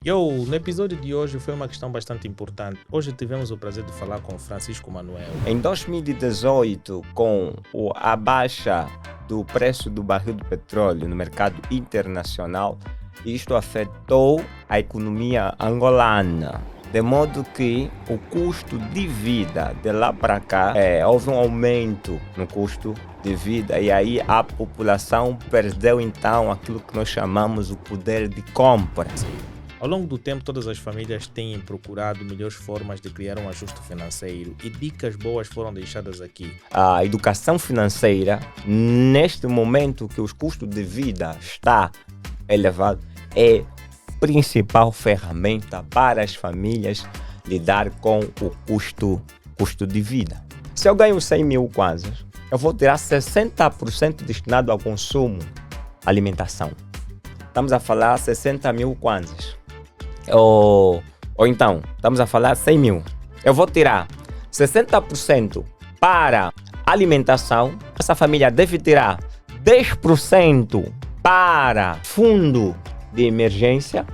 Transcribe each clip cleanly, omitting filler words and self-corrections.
No episódio de hoje foi uma questão bastante importante. Hoje tivemos o prazer de falar com Francisco Manuel. Em 2018, com a baixa do preço do barril de petróleo no mercado internacional, isto afetou a economia angolana, de modo que o custo de vida de lá para cá, houve um aumento no custo de vida e aí a população perdeu então aquilo que nós chamamos o poder de compra. Ao longo do tempo, todas as famílias têm procurado melhores formas de criar um ajuste financeiro e dicas boas foram deixadas aqui. A educação financeira, neste momento que os custos de vida está elevado, é a principal ferramenta para as famílias lidar com o custo de vida. Se eu ganho 100 mil kwanzas, eu vou tirar 60% destinado ao consumo, alimentação. Estamos a falar 60 mil kwanzas. Ou então, estamos a falar 100 mil. Eu vou tirar 60% para alimentação. Essa família deve tirar 10% para fundo de emergência.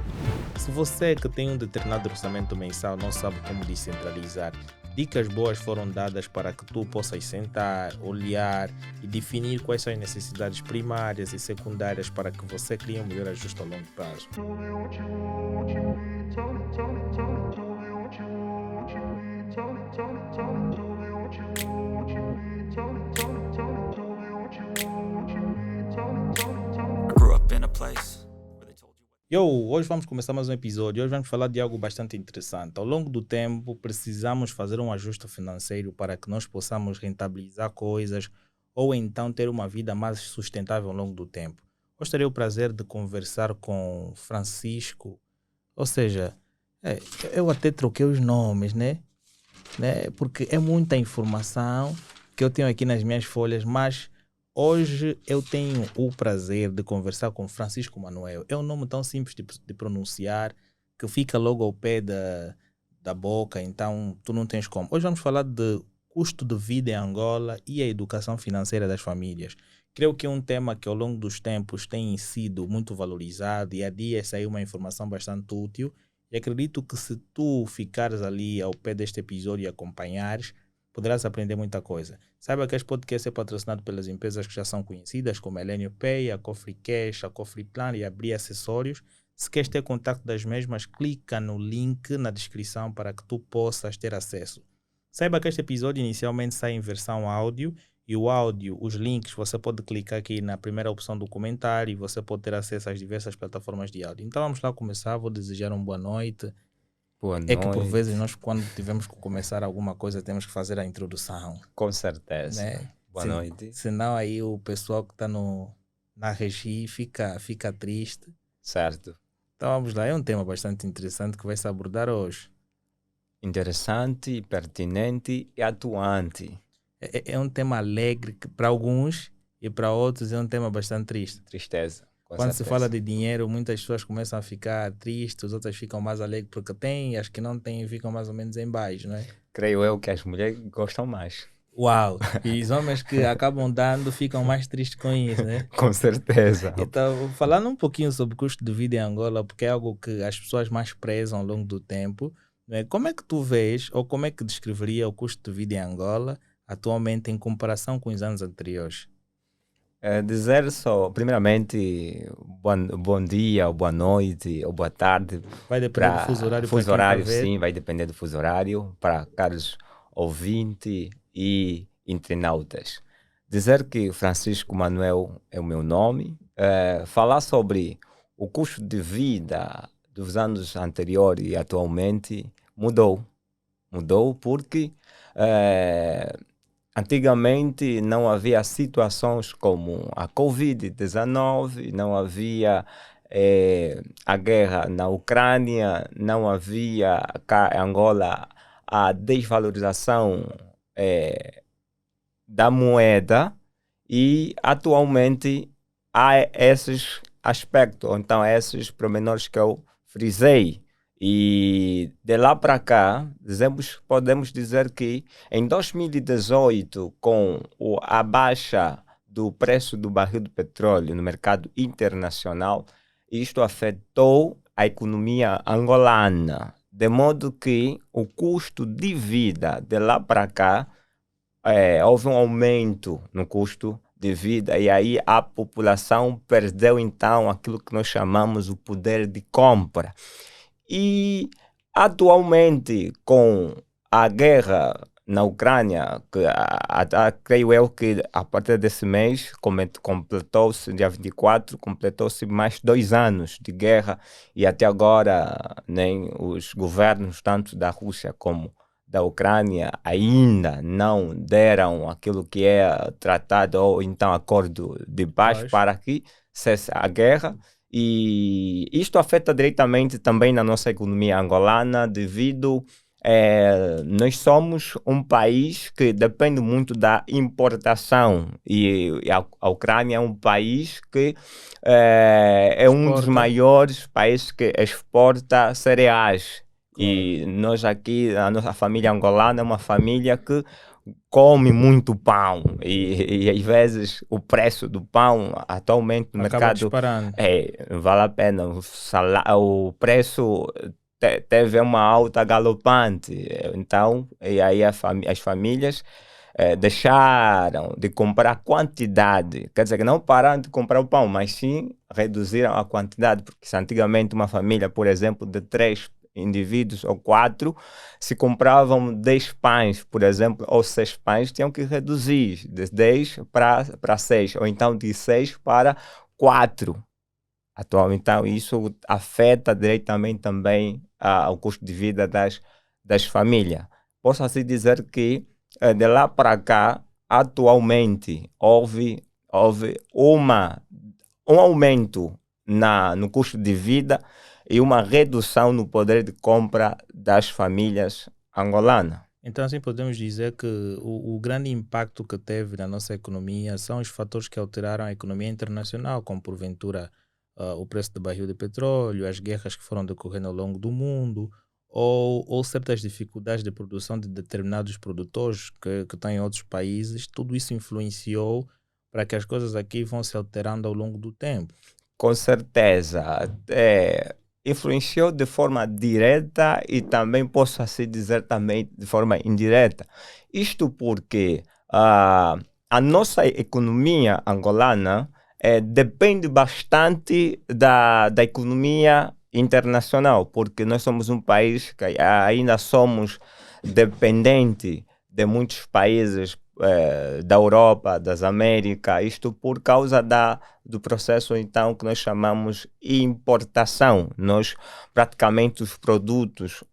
Se você que tem um determinado orçamento mensal não sabe como descentralizar, dicas boas foram dadas para que tu possas sentar, olhar e definir quais são as necessidades primárias e secundárias para que você crie um melhor ajuste a longo prazo. Hoje vamos começar mais um episódio. Hoje vamos falar de algo bastante interessante. Ao longo do tempo, precisamos fazer um ajuste financeiro para que nós possamos rentabilizar coisas ou então ter uma vida mais sustentável ao longo do tempo. Hoje terei o prazer de conversar com Francisco. Ou seja, eu até troquei os nomes, né? Porque é muita informação que eu tenho aqui nas minhas folhas, mas hoje eu tenho o prazer de conversar com Francisco Manuel. É um nome tão simples de pronunciar que fica logo ao pé da boca, então tu não tens como. Hoje vamos falar de custo de vida em Angola e a educação financeira das famílias. Creio que é um tema que ao longo dos tempos tem sido muito valorizado e há dias saiu uma informação bastante útil e acredito que se tu ficares ali ao pé deste episódio e acompanhares, poderás aprender muita coisa. Saiba que este podcast é patrocinado pelas empresas que já são conhecidas, como a Elenio Pay, a Cofre Cash, a Cofre Plan e a Bri Acessórios. Se queres ter contato das mesmas, clica no link na descrição para que tu possas ter acesso. Saiba que este episódio inicialmente sai em versão áudio e o áudio, os links, você pode clicar aqui na primeira opção do comentário e você pode ter acesso às diversas plataformas de áudio. Então vamos lá começar, vou desejar uma boa noite. Boa noite. É que por vezes nós, quando tivemos que começar alguma coisa, temos que fazer a introdução. Com certeza. Né? Boa noite. Senão aí o pessoal que está na regi fica triste. Certo. Então vamos lá, é um tema bastante interessante que vai se abordar hoje. Interessante, pertinente e atuante. É um tema alegre que para alguns e para outros é um tema bastante triste. Tristeza. Quando se fala de dinheiro, muitas pessoas começam a ficar tristes, outras ficam mais alegres porque têm, e as que não têm ficam mais ou menos em baixo, não é? Creio eu que as mulheres gostam mais. Uau! E os homens que acabam dando ficam mais tristes com isso, né? Com certeza. Então, falando um pouquinho sobre o custo de vida em Angola, porque é algo que as pessoas mais prezam ao longo do tempo, né? Como é que tu vês, ou como é que descreveria o custo de vida em Angola atualmente em comparação com os anos anteriores? Dizer só, primeiramente, bom dia, ou boa noite, ou boa tarde. Vai depender do fuso horário. Fuso horário, sim, vai depender do fuso horário para caros ouvintes e internautas. Dizer que Francisco Manuel é o meu nome. Falar sobre o custo de vida dos anos anteriores e atualmente mudou. Mudou porque antigamente não havia situações como a Covid-19, não havia a guerra na Ucrânia, não havia cá em Angola a desvalorização da moeda e atualmente há esses aspectos, então esses pormenores que eu frisei. E de lá para cá, podemos dizer que em 2018, com a baixa do preço do barril de petróleo no mercado internacional, isto afetou a economia angolana, de modo que o custo de vida de lá para cá, houve um aumento no custo de vida e aí a população perdeu então aquilo que nós chamamos o poder de compra. E atualmente com a guerra na Ucrânia, que creio eu que a partir desse mês completou-se, dia 24, completou-se mais 2 anos de guerra e até agora nem os governos, tanto da Rússia como da Ucrânia, ainda não deram aquilo que é tratado ou então acordo de paz para que cesse a guerra. E isto afeta diretamente também na nossa economia angolana devido nós somos um país que depende muito da importação e a Ucrânia é um país que é um dos maiores países que exporta cereais. Claro. E nós aqui, a nossa família angolana é uma família que come muito pão e às vezes o preço do pão atualmente no mercado vale a pena. O preço teve uma alta galopante, então e aí as famílias deixaram de comprar quantidade, quer dizer que não pararam de comprar o pão, mas sim reduziram a quantidade, porque se antigamente uma família, por exemplo, de 3 indivíduos ou 4, se compravam 10 pães, por exemplo, ou 6 pães, tinham que reduzir de 10 para 6, ou então de 6 para 4. Atualmente, então, isso afeta diretamente também ao custo de vida das famílias. Posso assim dizer que de lá para cá, atualmente, houve um aumento no custo de vida e uma redução no poder de compra das famílias angolanas. Então, assim, podemos dizer que o grande impacto que teve na nossa economia são os fatores que alteraram a economia internacional, como porventura o preço do barril de petróleo, as guerras que foram decorrendo ao longo do mundo, ou certas dificuldades de produção de determinados produtores que estão em outros países. Tudo isso influenciou para que as coisas aqui vão se alterando ao longo do tempo. Com certeza. Influenciou de forma direta e também posso assim dizer também de forma indireta. Isto porque a nossa economia angolana depende bastante da economia internacional, porque nós somos um país que ainda somos dependentes de muitos países da Europa, das Américas, isto por causa do processo então que nós chamamos importação. Nós praticamente os produtos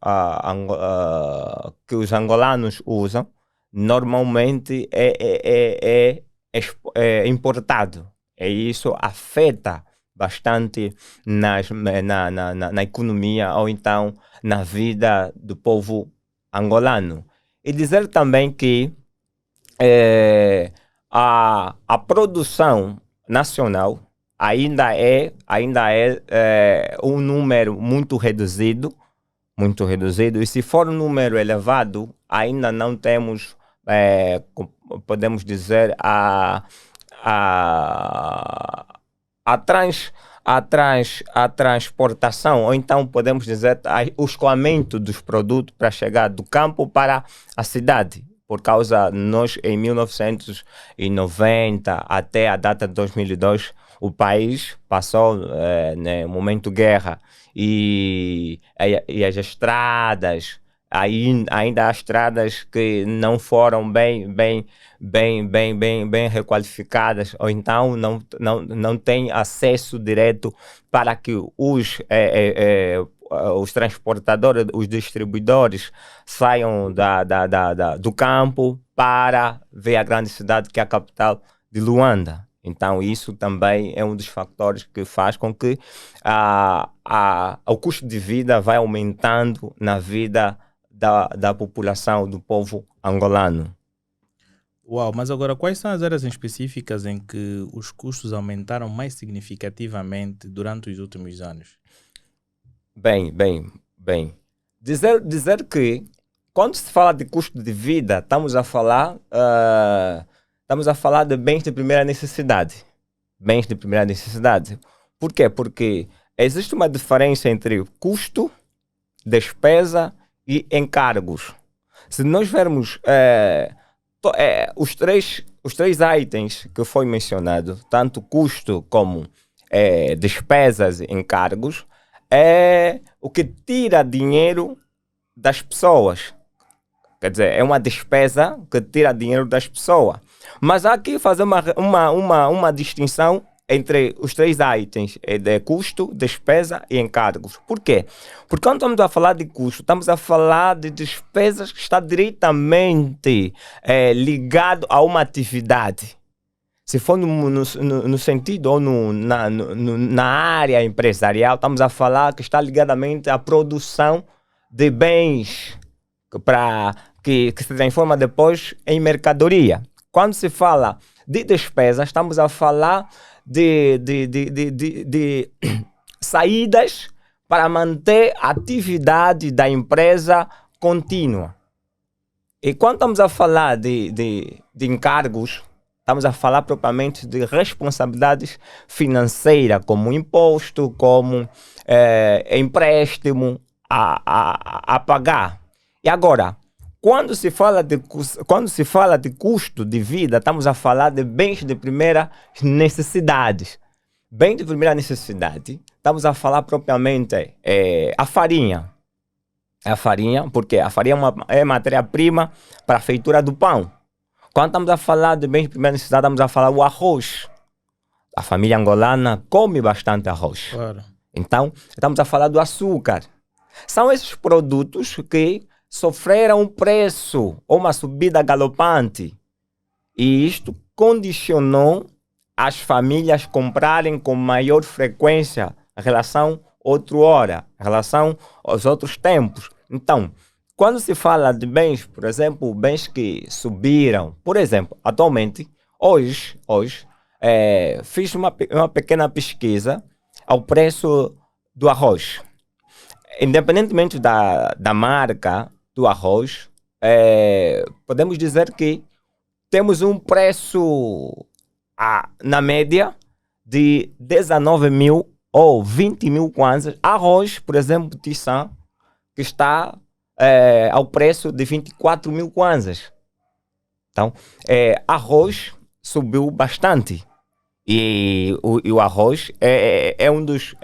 que os angolanos usam normalmente é importado, e isso afeta bastante na economia ou então na vida do povo angolano. E dizer também que a produção nacional ainda é um número muito reduzido, e se for um número elevado, ainda não temos, podemos dizer, a transportação, ou então podemos dizer o escoamento dos produtos para chegar do campo para a cidade. Por causa, nós em 1990 até a data de 2002, o país passou um momento de guerra e as estradas, ainda há estradas que não foram bem requalificadas, ou então não têm acesso direto para que os transportadores, os distribuidores saiam do campo para ver a grande cidade que é a capital de Luanda. Então isso também é um dos fatores que faz com que o custo de vida vai aumentando na vida da população, do povo angolano. Uau, mas agora quais são as áreas específicas em que os custos aumentaram mais significativamente durante os últimos anos? Bem. Dizer que quando se fala de custo de vida, estamos a falar de bens de primeira necessidade. Por quê? Porque existe uma diferença entre custo, despesa e encargos. Se nós vermos os três itens que foi mencionado, tanto custo como despesas e encargos, é o que tira dinheiro das pessoas. Quer dizer, é uma despesa que tira dinheiro das pessoas. Mas há aqui fazer uma distinção entre os três itens, de custo, despesa e encargos. Por quê? Porque quando estamos a falar de custo, estamos a falar de despesas que está diretamente ligado a uma atividade. Se for no sentido ou na área empresarial, estamos a falar que está ligadamente à produção de bens que se transforma depois em mercadoria. Quando se fala de despesas, estamos a falar de saídas para manter a atividade da empresa contínua. E quando estamos a falar de encargos, estamos a falar propriamente de responsabilidades financeiras, como imposto, como empréstimo a pagar. E agora, quando se fala de custo de vida, estamos a falar de bens de primeira necessidade. Bem de primeira necessidade, estamos a falar propriamente a farinha. A farinha, porque a farinha é matéria-prima para a feitura do pão. Quando estamos a falar de bens de primeira necessidade, estamos a falar do arroz. A família angolana come bastante arroz. Claro. Então, estamos a falar do açúcar. São esses produtos que sofreram um preço ou uma subida galopante. E isto condicionou as famílias comprarem com maior frequência em relação a outra hora, em relação aos outros tempos. Então, quando se fala de bens, por exemplo, bens que subiram, por exemplo, atualmente, hoje fiz uma pequena pesquisa ao preço do arroz. Independentemente da marca do arroz, podemos dizer que temos um preço na média de 19 mil ou 20 mil kwanzas. Arroz, por exemplo, Tissan, que está ao preço de 24 mil kwanzas. Então, arroz subiu bastante. E o arroz é um dos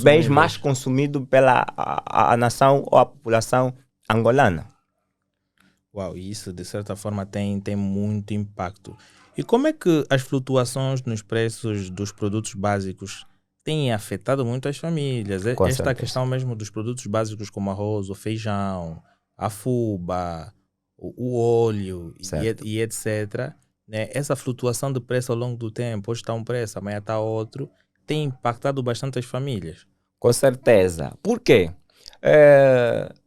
bens mais consumidos pela a nação ou a população angolana. Uau, isso de certa forma tem muito impacto. E como é que as flutuações nos preços dos produtos básicos têm afetado muito as famílias? Esta questão mesmo dos produtos básicos como arroz, o feijão, a fuba, o óleo e etc., né? Essa flutuação de preço ao longo do tempo, hoje está um preço, amanhã está outro, tem impactado bastante as famílias. Com certeza. Por quê?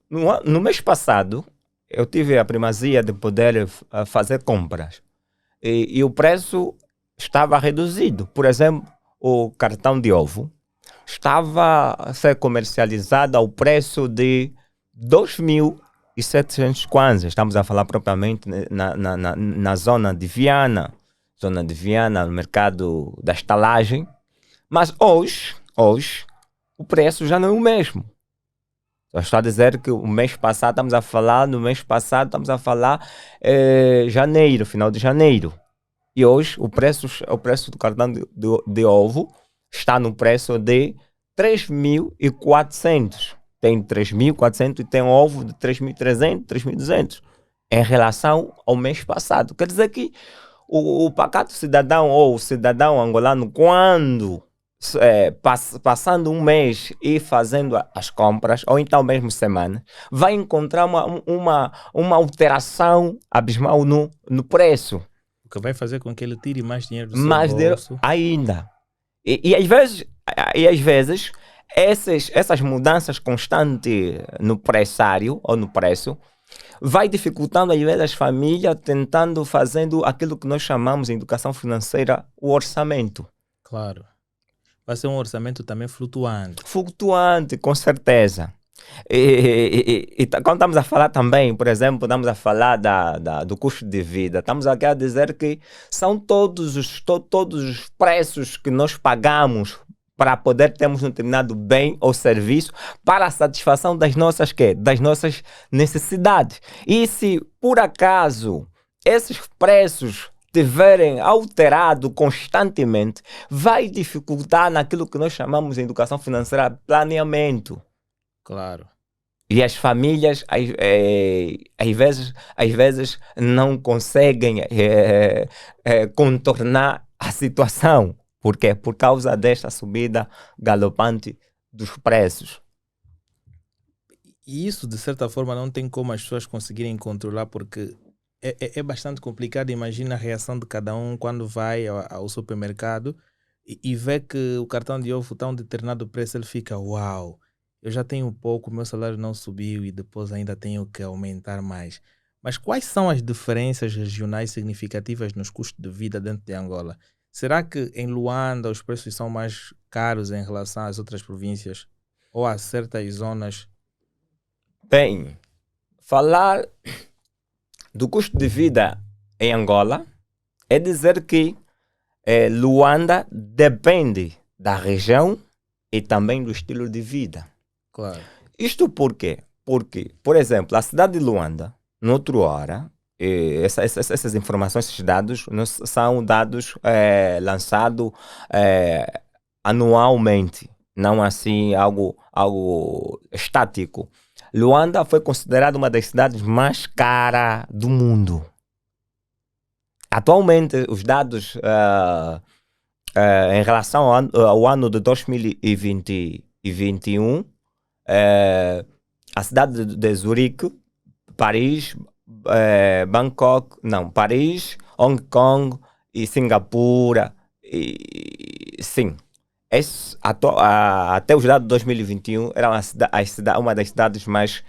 No mês passado, eu tive a primazia de poder fazer compras. E o preço estava reduzido. Por exemplo, o cartão de ovo estava a ser comercializado ao preço de 2.700 kwanzas. Estamos a falar propriamente na zona de Viana, no mercado da estalagem. Mas hoje, o preço já não é o mesmo. Só estou a dizer que no mês passado estamos a falar janeiro, final de janeiro. E hoje o preço do cartão de ovo está no preço de 3.400. Tem 3.400 e tem um ovo de 3.300, 3.200 em relação ao mês passado. Quer dizer que o pacato cidadão ou o cidadão angolano, quando passando um mês e fazendo as compras, ou então mesmo semana, vai encontrar uma alteração abismal no preço. O que vai fazer com que ele tire mais dinheiro do seu bolso. Ainda. E às vezes essas mudanças constantes no pressário ou no preço vai dificultando às vezes as famílias fazendo aquilo que nós chamamos em educação financeira o orçamento. Claro. Vai ser um orçamento também flutuante. Flutuante, com certeza. E quando estamos a falar também, por exemplo, estamos a falar do custo de vida, estamos aqui a dizer que são todos os preços que nós pagamos para poder termos um determinado bem ou serviço para a satisfação das nossas, quê? Das nossas necessidades. E se, por acaso, esses preços tiverem alterado constantemente, vai dificultar naquilo que nós chamamos em educação financeira planeamento. Claro. E as famílias, às vezes não conseguem contornar a situação. Por quê? Por causa desta subida galopante dos preços. E isso, de certa forma, não tem como as pessoas conseguirem controlar, porque é bastante complicado. Imagina a reação de cada um quando vai ao supermercado e vê que o cartão de ovo está a um determinado preço, ele fica, uau, eu já tenho pouco, meu salário não subiu e depois ainda tenho que aumentar mais. Mas quais são as diferenças regionais significativas nos custos de vida dentro de Angola? Será que em Luanda os preços são mais caros em relação às outras províncias? Ou há certas zonas? Bem, falar do custo de vida em Angola é dizer que Luanda depende da região e também do estilo de vida. Claro. Isto por quê? Porque, por exemplo, a cidade de Luanda, no outro hora, essas informações, esses dados, são dados lançados anualmente, não assim algo estático. Luanda foi considerada uma das cidades mais caras do mundo. Atualmente, os dados em relação ao ano de 2021, a cidade de Zurique, Paris, Paris, Hong Kong e Singapura, sim. Até os dados de 2021 era uma das cidades mais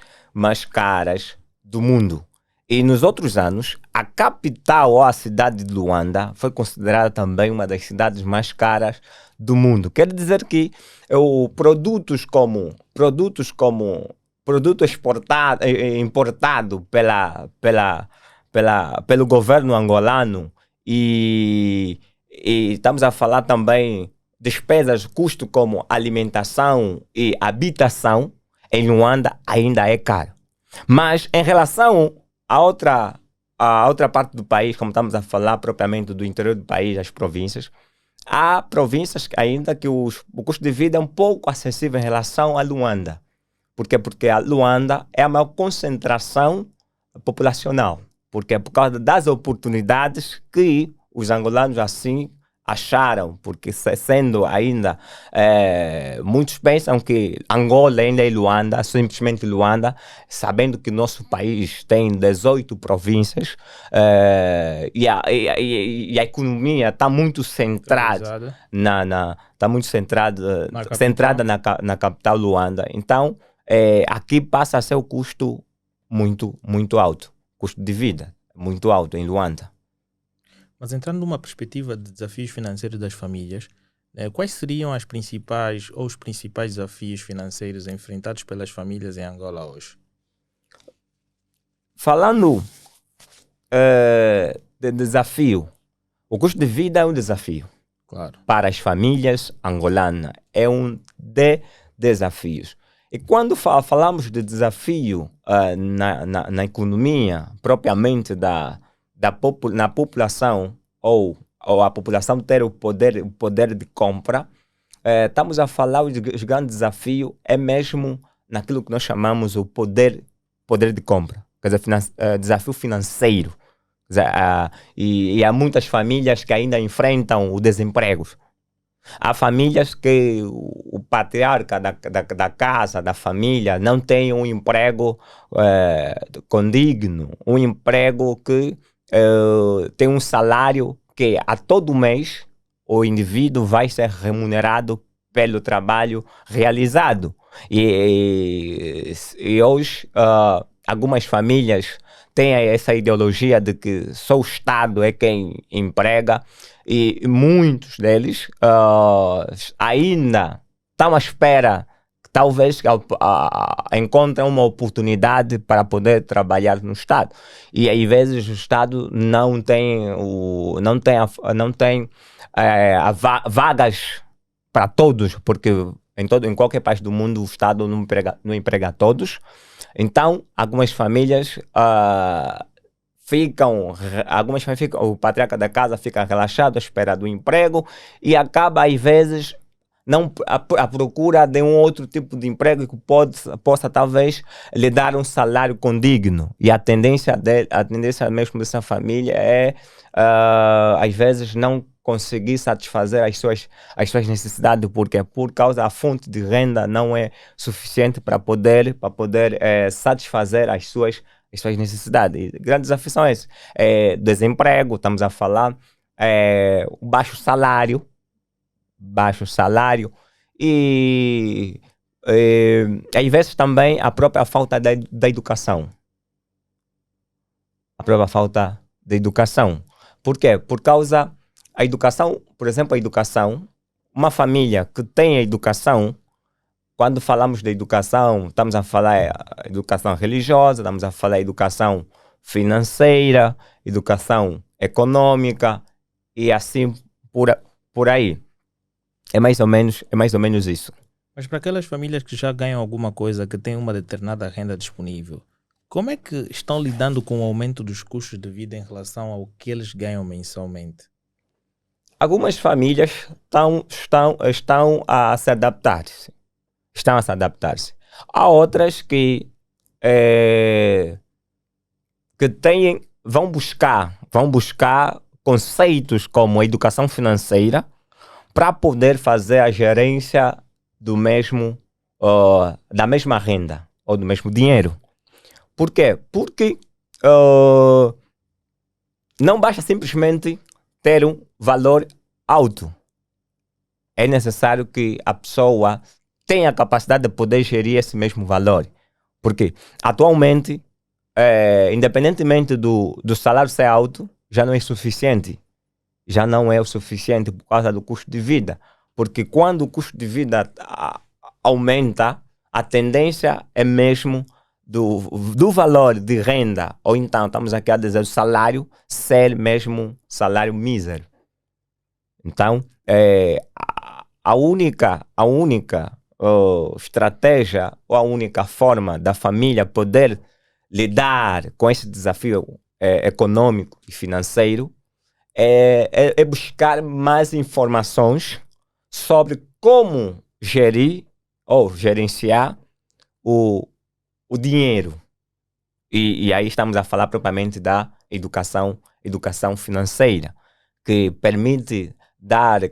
caras do mundo. E nos outros anos, a capital ou a cidade de Luanda foi considerada também uma das cidades mais caras do mundo. Quer dizer que produtos importado pelo governo angolano e estamos a falar também despesas, custo como alimentação e habitação, em Luanda ainda é caro. Mas em relação a outra parte do país, como estamos a falar propriamente do interior do país, as províncias, há províncias ainda que o custo de vida é um pouco acessível em relação a Luanda. Por quê? Porque a Luanda é a maior concentração populacional. Porque por causa das oportunidades que os angolanos assim acharam, porque sendo ainda muitos pensam que Angola ainda é Luanda, simplesmente Luanda, sabendo que nosso país tem 18 províncias e a economia está muito centrada na capital Luanda. Então aqui passa a ser o custo muito, muito alto, custo de vida muito alto em Luanda. Mas entrando numa perspectiva de desafios financeiros das famílias, quais seriam os principais desafios financeiros enfrentados pelas famílias em Angola hoje? Falando de desafio, o custo de vida é um desafio. Claro. Para as famílias angolanas é um de desafios. E quando falamos de desafio na economia, propriamente na população, ou a população ter o poder de compra, estamos a falar os grandes desafios é mesmo naquilo que nós chamamos o poder de compra, quer dizer, desafio financeiro. Quer dizer, e há muitas famílias que ainda enfrentam o desemprego. Há famílias que o patriarca da casa, da família, não tem um emprego condigno, um emprego que tem um salário que a todo mês o indivíduo vai ser remunerado pelo trabalho realizado. E hoje algumas famílias têm essa ideologia de que só o Estado é quem emprega e muitos deles ainda estão à espera talvez encontrem uma oportunidade para poder trabalhar no Estado. E às vezes o Estado não tem vagas para todos, porque em qualquer país do mundo o Estado não emprega a todos. Então, algumas famílias o patriarca da casa fica relaxado à espera do emprego e acaba, às vezes, não à procura de um outro tipo de emprego que possa talvez lhe dar um salário condigno. E a tendência mesmo dessa família é, às vezes, não conseguir satisfazer as suas necessidades, porque por causa da fonte de renda não é suficiente para poder satisfazer as suas necessidades. E grandes desafios são esses. Desemprego, estamos a falar, o baixo salário e às vezes também a própria falta da educação. A própria falta de educação. Por quê? Por causa a educação, por exemplo, uma família que tem a educação, quando falamos de educação, estamos a falar educação religiosa, estamos a falar educação financeira, educação econômica e assim por aí. É mais ou menos isso. Mas para aquelas famílias que já ganham alguma coisa, que têm uma determinada renda disponível, como é que estão lidando com o aumento dos custos de vida em relação ao que eles ganham mensalmente? Algumas famílias estão a se adaptar-se. Há outras que vão buscar conceitos como a educação financeira para poder fazer a gerência da mesma renda ou do mesmo dinheiro. Por quê? Porque não basta simplesmente ter um valor alto. É necessário que a pessoa tenha a capacidade de poder gerir esse mesmo valor. Porque atualmente, independentemente do salário ser alto, já não é suficiente. Já não é o suficiente por causa do custo de vida. Porque quando o custo de vida aumenta, a tendência é mesmo do valor de renda, ou então estamos aqui a dizer o salário, ser mesmo salário mísero. Então, a única estratégia ou a única forma da família poder lidar com esse desafio econômico e financeiro é buscar mais informações sobre como gerir ou gerenciar o dinheiro. E aí estamos a falar propriamente da educação financeira, que permite dar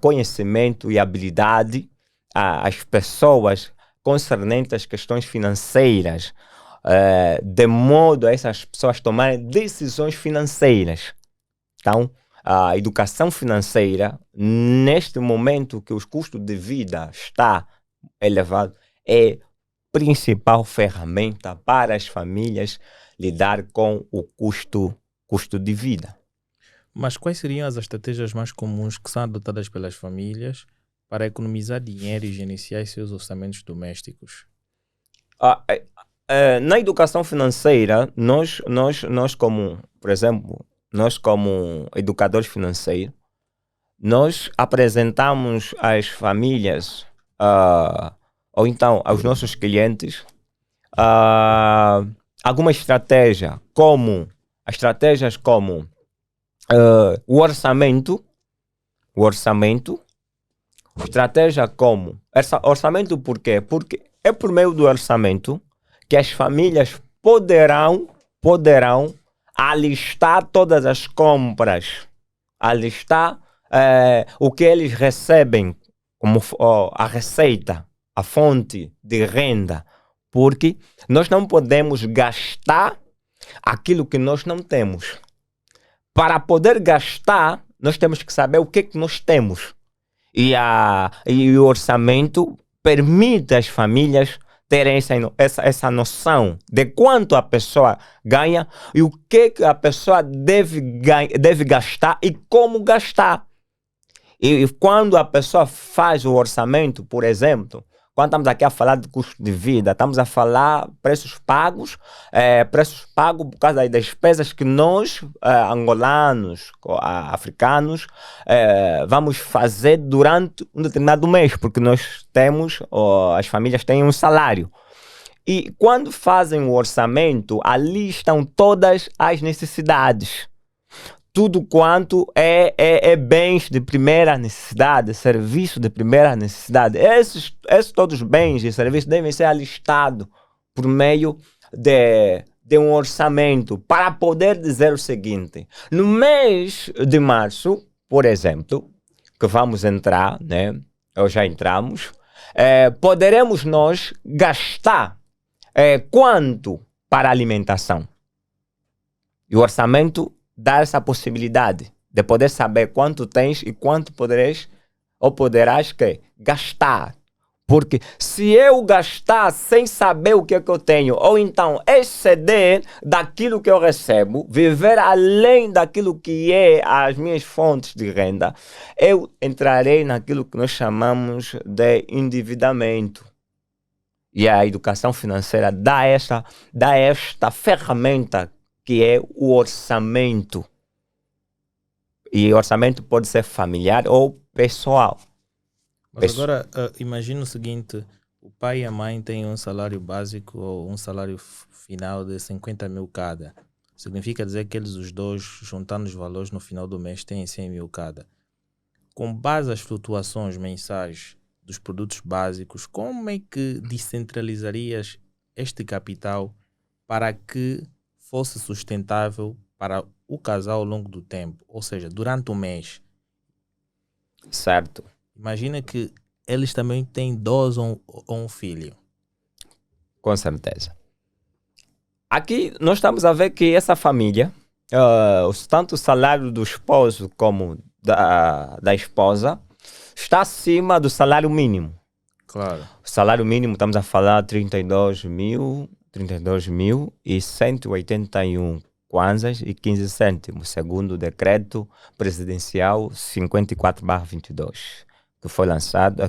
conhecimento e habilidade às pessoas concernentes às questões financeiras, de modo a essas pessoas tomarem decisões financeiras. Então, a educação financeira, neste momento que os custos de vida está elevado, é principal ferramenta para as famílias lidar com o custo de vida. Mas quais seriam as estratégias mais comuns que são adotadas pelas famílias para economizar dinheiro e gerenciar seus orçamentos domésticos? Na educação financeira, nós como, por exemplo, nós como educadores financeiros, nós apresentamos às famílias ou então aos nossos clientes alguma estratégia, como o orçamento, estratégia como orçamento. Por quê? Porque é por meio do orçamento que as famílias poderão alistar todas as compras, alistar o que eles recebem como a receita, a fonte de renda, porque nós não podemos gastar aquilo que nós não temos. Para poder gastar, nós temos que saber o que nós temos. E o orçamento permite às famílias terem essa noção de quanto a pessoa ganha e o que a pessoa deve gastar e como gastar. E quando a pessoa faz o orçamento, por exemplo, quando estamos aqui a falar de custo de vida, estamos a falar preços pagos por causa das despesas que nós, angolanos, africanos, vamos fazer durante um determinado mês, porque nós temos, as famílias têm um salário. E quando fazem o orçamento, ali estão todas as necessidades. Tudo quanto é bens de primeira necessidade, serviço de primeira necessidade. Esses todos os bens e serviços devem ser alistados por meio de um orçamento para poder dizer o seguinte. No mês de março, por exemplo, que vamos entrar, né? Ou já entramos, poderemos nós gastar quanto para alimentação? E o orçamento dá essa possibilidade de poder saber quanto tens e quanto poderás gastar. Porque se eu gastar sem saber o que é que eu tenho, ou então exceder daquilo que eu recebo, viver além daquilo que é as minhas fontes de renda, eu entrarei naquilo que nós chamamos de endividamento. E a educação financeira dá esta ferramenta que é o orçamento. E o orçamento pode ser familiar ou pessoal. Mas agora, imagina o seguinte, o pai e a mãe têm um salário básico ou um salário final de 50 mil cada. Significa dizer que eles os dois, juntando os valores no final do mês, têm 100 mil cada. Com base às flutuações mensais dos produtos básicos, como é que descentralizarias este capital para que fosse sustentável para o casal ao longo do tempo, ou seja, durante o mês? Certo. Imagina que eles também têm dois ou um filho. Com certeza. Aqui nós estamos a ver que essa família, tanto o salário do esposo como da esposa, está acima do salário mínimo. Claro. O salário mínimo, estamos a falar 32.181 kwanzas e 15 cêntimos, segundo o decreto presidencial 54/22, que foi lançado,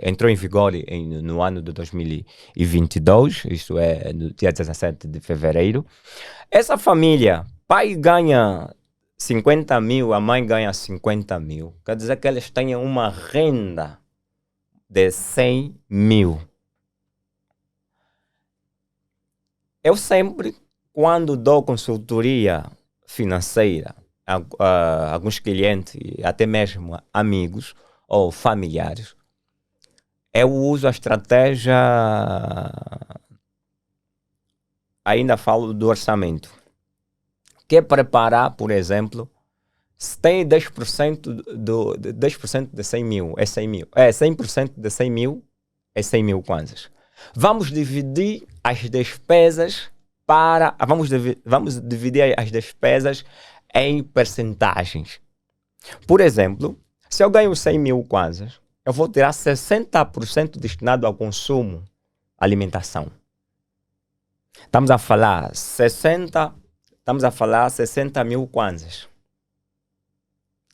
entrou em vigor no ano de 2022, isto é, no dia 17 de fevereiro. Essa família, pai ganha 50 mil, a mãe ganha 50 mil. Quer dizer que eles tenham uma renda de 100 mil. Eu sempre, quando dou consultoria financeira a alguns clientes, até mesmo amigos ou familiares, eu uso a estratégia, ainda falo do orçamento, que é preparar, por exemplo, se tem 10% de 100 mil, é 100 mil. 100% de 100 mil, é 100 mil kwanzas. Vamos dividir as despesas vamos dividir as despesas em percentagens. Por exemplo, se eu ganho 100 mil kwanzas, eu vou tirar 60% destinado ao consumo, alimentação. Estamos a falar 60 mil kwanzas.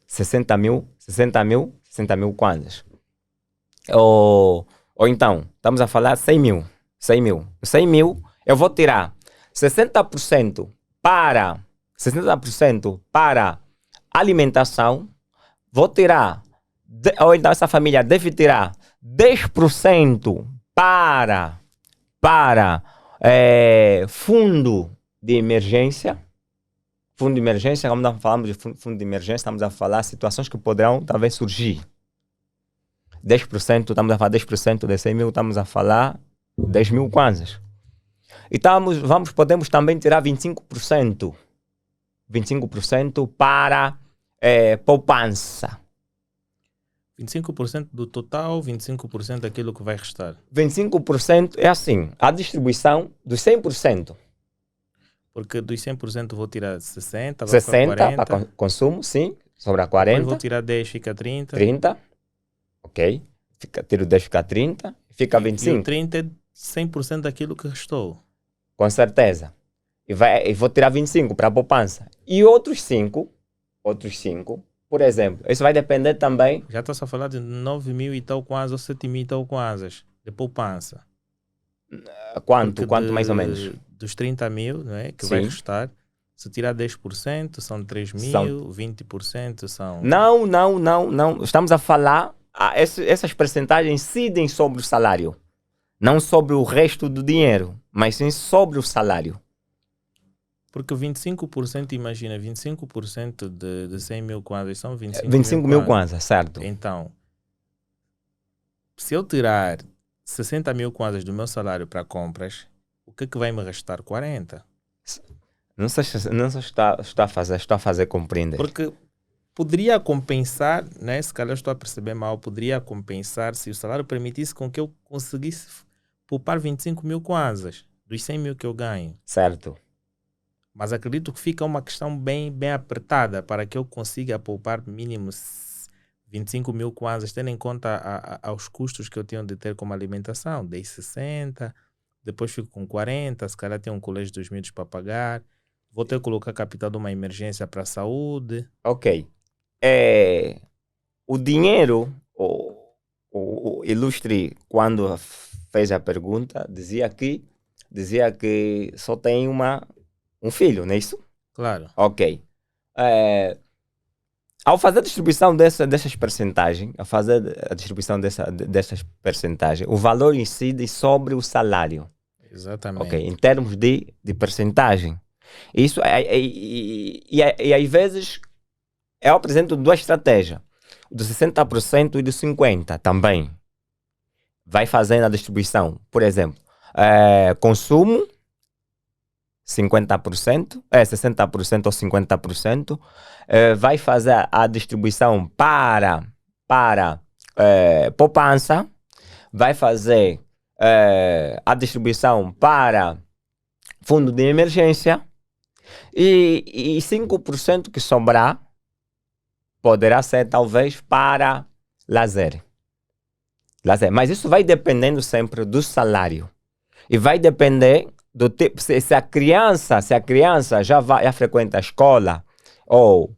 60 mil kwanzas. Ou então, estamos a falar 100 mil. 100 mil, eu vou tirar 60% para alimentação, vou tirar, ou então essa família deve tirar 10% para fundo de emergência. Fundo de emergência, quando nós falamos de fundo de emergência, estamos a falar de situações que poderão talvez surgir. 10%, estamos a falar 10% de 100 mil, estamos a falar 10 mil kwanzas. E podemos também tirar 25%. 25% para poupança. 25% do total, 25% daquilo que vai restar. 25% é assim, a distribuição dos 100%. Porque dos 100% vou tirar 60%, 60% para consumo, sim, sobra 40%. Depois vou tirar 10%, fica 30%. 30%, ok. Tiro 10%, fica 30%, fica 25%. E o 30% é 100% daquilo que restou. Com certeza. E vou tirar 25% para a poupança. E outros 5%, Por exemplo, isso vai depender também. Já está-se a falar de 9 mil e tal quase, ou 7 mil e tal quase, de poupança. Quanto mais ou menos? Dos 30 mil, não é, que vai Sim. restar, se tirar 10%, são 3 São... mil, 20% são... Não. Estamos a falar, essas percentagens incidem sobre o salário. Não sobre o resto do dinheiro, mas sim sobre o salário. Porque 25%, imagina, 25% de 100 mil kwanzas são 25 mil kwanzas, certo. Então, se eu tirar 60 mil kwanzas do meu salário para compras, o que é que vai me restar? 40. Não sei se estou a fazer compreender. Porque poderia compensar, né? Se calhar estou a perceber mal, poderia compensar se o salário permitisse com que eu conseguisse poupar 25 mil kwanzas dos 100 mil que eu ganho. Certo. Mas acredito que fica uma questão bem apertada para que eu consiga poupar mínimo 25 mil kwanzas, tendo em conta aos custos que eu tenho de ter como alimentação. Dei 60, depois fico com 40, se calhar tenho um colégio dos miúdos para pagar, vou ter que colocar capital de uma emergência para a saúde. Ok. O dinheiro, o ilustre, quando fez a pergunta, dizia que só tem um filho, não é isso? Claro. Ok. Ao fazer a distribuição dessas percentagens, o valor incide sobre o salário. Exatamente. Ok, em termos de percentagem. Isso e às vezes eu apresento duas estratégias. Do 60% e do 50% também. Vai fazendo a distribuição. Por exemplo, consumo 50%, 60% ou 50%, vai fazer a distribuição para poupança, vai fazer a distribuição para fundo de emergência e 5% que sobrar poderá ser talvez para lazer. Mas isso vai dependendo sempre do salário e vai depender do tipo, se a criança já frequenta a escola ou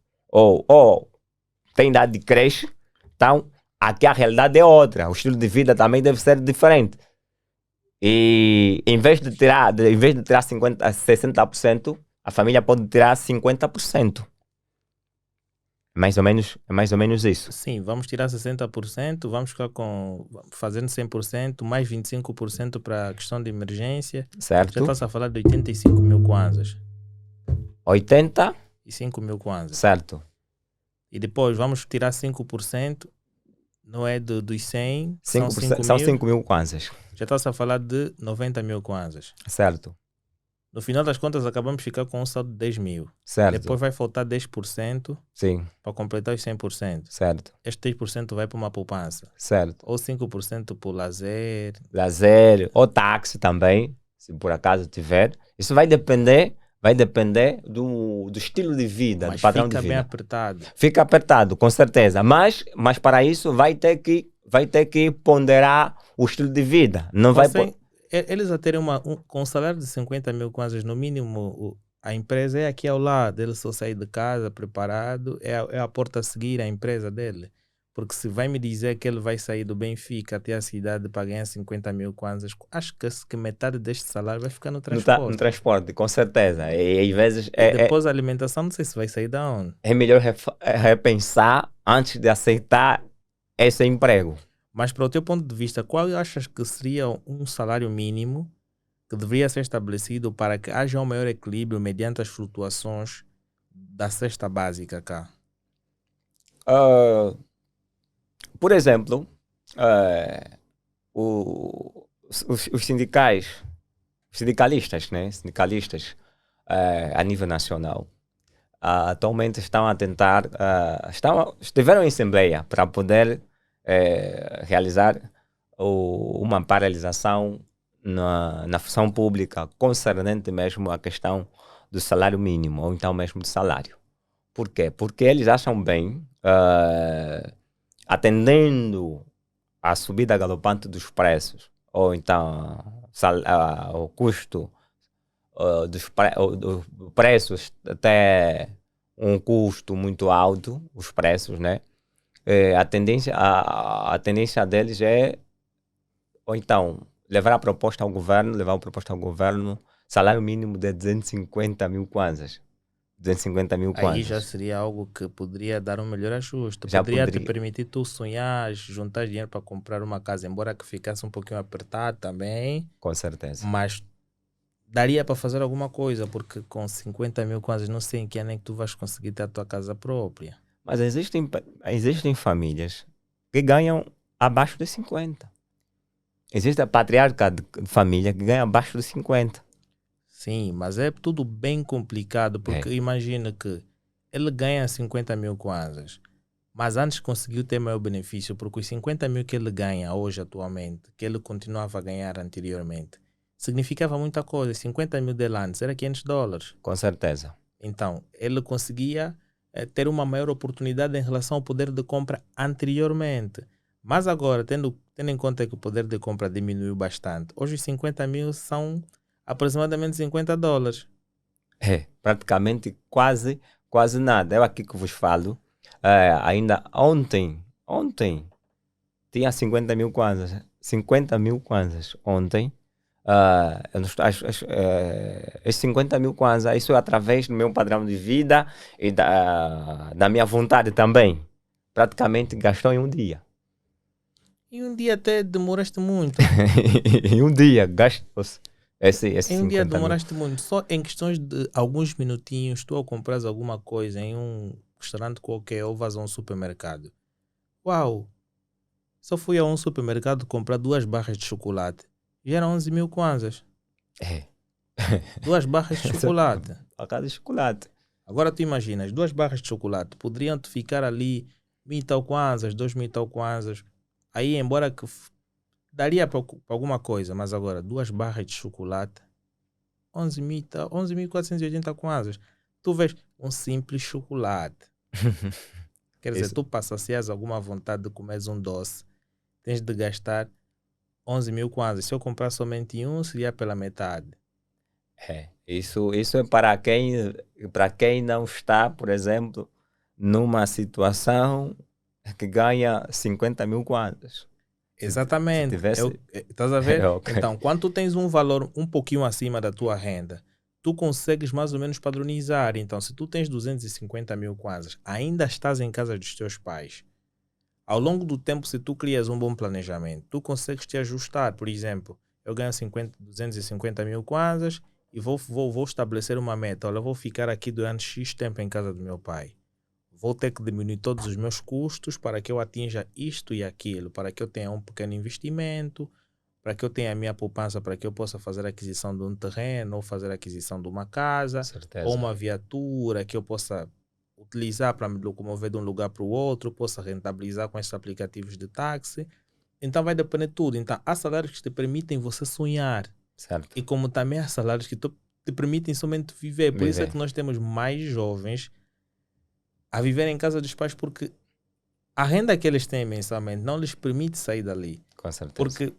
tem idade de creche, então aqui a realidade é outra, o estilo de vida também deve ser diferente. E em vez de tirar 60%, a família pode tirar 50%. É mais ou menos isso. Sim, vamos tirar 60%, vamos ficar fazendo 100%, mais 25% para a questão de emergência. Certo. Já está-se a falar de 85 mil kwanzas. 85 mil kwanzas. Certo. E depois vamos tirar 5%, não é dos 100, são 5 mil kwanzas. Já está-se a falar de 90 mil kwanzas. Certo. No final das contas, acabamos de ficar com um saldo de 10 mil. Certo. Depois vai faltar 10%. Sim. Para completar os 100%. Certo. Este 10% vai para uma poupança. Certo. Ou 5% para o lazer. Ou táxi também, se por acaso tiver. Isso vai depender do estilo de vida, do padrão de vida. Fica bem apertado. Fica apertado, com certeza. Mas para isso vai ter que ponderar o estilo de vida. Não vai eles a terem com um salário de 50 mil kwanzas, no mínimo, a empresa é aqui ao lado. Ele só sai de casa preparado, é a porta a seguir a empresa dele. Porque se vai me dizer que ele vai sair do Benfica até a cidade para ganhar 50 mil kwanzas, acho que metade deste salário vai ficar no transporte. No transporte, com certeza. E às vezes... depois a alimentação, não sei se vai sair de onde. É melhor repensar antes de aceitar esse emprego. Mas para o teu ponto de vista, qual achas que seria um salário mínimo que deveria ser estabelecido para que haja um maior equilíbrio mediante as flutuações da cesta básica cá? Por exemplo, os sindicalistas, né? A nível nacional, atualmente estão a tentar, estiveram em assembleia para poder realizar uma paralisação na função pública concernente mesmo a questão do salário mínimo ou então mesmo do salário. Por quê? Porque eles acham bem, atendendo à subida galopante dos preços ou então o custo dos preços até um custo muito alto, os preços, né? A tendência deles é, ou então, levar a proposta ao governo, salário mínimo de 250 mil kwanzas. 250 mil Aí já kwanzas. seria algo que poderia dar um melhor ajuste. Já Poderia te poderia, permitir tu sonhar, juntar dinheiro para comprar uma casa, embora que ficasse um pouquinho apertado também, com certeza. mas daria para fazer alguma coisa, porque com 50 mil quase não sei em que ano é que tu vais conseguir ter a tua casa própria. Mas existem famílias que ganham abaixo de 50. Existe a patriarca de família que ganha abaixo de 50. Sim, mas é tudo bem complicado, É, porque imagina que ele ganha 50 mil kwanzas, mas antes conseguiu ter maior benefício, porque os 50 mil que ele ganha hoje atualmente, que ele continuava a ganhar anteriormente, significava muita coisa. 50 mil dele antes era US$ 500. com certeza. Então, ele conseguia ter uma maior oportunidade em relação ao poder de compra anteriormente. Mas agora, tendo em conta que o poder de compra diminuiu bastante, hoje os 50 mil são aproximadamente US$ 50. Praticamente quase nada. Eu aqui que vos falo, ainda ontem, tinha 50 mil kwanzas. 50 mil kwanzas ontem. Esses 50 mil kwanzas, isso é através do meu padrão de vida e da minha vontade também. Praticamente gastou em um dia. E um dia até demoraste muito. Em um dia gastou-se esses Em um dia 50 mil. demoraste muito. Só em questões de alguns minutinhos, tu ao compras alguma coisa em um restaurante qualquer ou vas a um supermercado. Uau! Só fui a um supermercado comprar 2 barras de chocolate. E eram 11 mil kwanzas. É. 2 barras de chocolate. A cada chocolate. Agora tu imaginas, 2 barras de chocolate poderiam te ficar ali 1.000 e tal kwanzas, 2.000 e tal kwanzas. Aí, embora que daria para alguma coisa, mas agora 2 barras de chocolate, 11.480 kwanzas. Tu vês um simples chocolate. Quer dizer, Isso, tu para saciares alguma vontade de comeres um doce, tens de gastar 11 mil kwanzas. Se eu comprar somente um, seria pela metade. isso é para quem não está, por exemplo, numa situação que ganha 50 mil kwanzas. Se Exatamente. tivesse. Estás a ver? Ok. Então, quando tu tens um valor um pouquinho acima da tua renda, tu consegues mais ou menos padronizar. Então, se tu tens 250 mil kwanzas, ainda estás em casa dos teus pais. Ao longo do tempo, se tu crias um bom planejamento, tu consegues te ajustar. Por exemplo, eu ganho 250 mil kwanzas e vou estabelecer uma meta. Olha, eu vou ficar aqui durante X tempo em casa do meu pai. Vou ter que diminuir todos os meus custos para que eu atinja isto e aquilo, para que eu tenha um pequeno investimento, para que eu tenha a minha poupança, para que eu possa fazer a aquisição de um terreno, ou fazer a aquisição de uma casa, ou Certeza. uma viatura que eu possa utilizar para me locomover de um lugar para o outro, possa rentabilizar com esses aplicativos de táxi. Então vai depender de tudo. Então há salários que te permitem você sonhar Certo. e como também há salários que te permitem somente viver. Por isso é Viver. que nós temos mais jovens a viver em casa dos pais porque a renda que eles têm mensalmente não lhes permite sair dali. Com certeza. Porque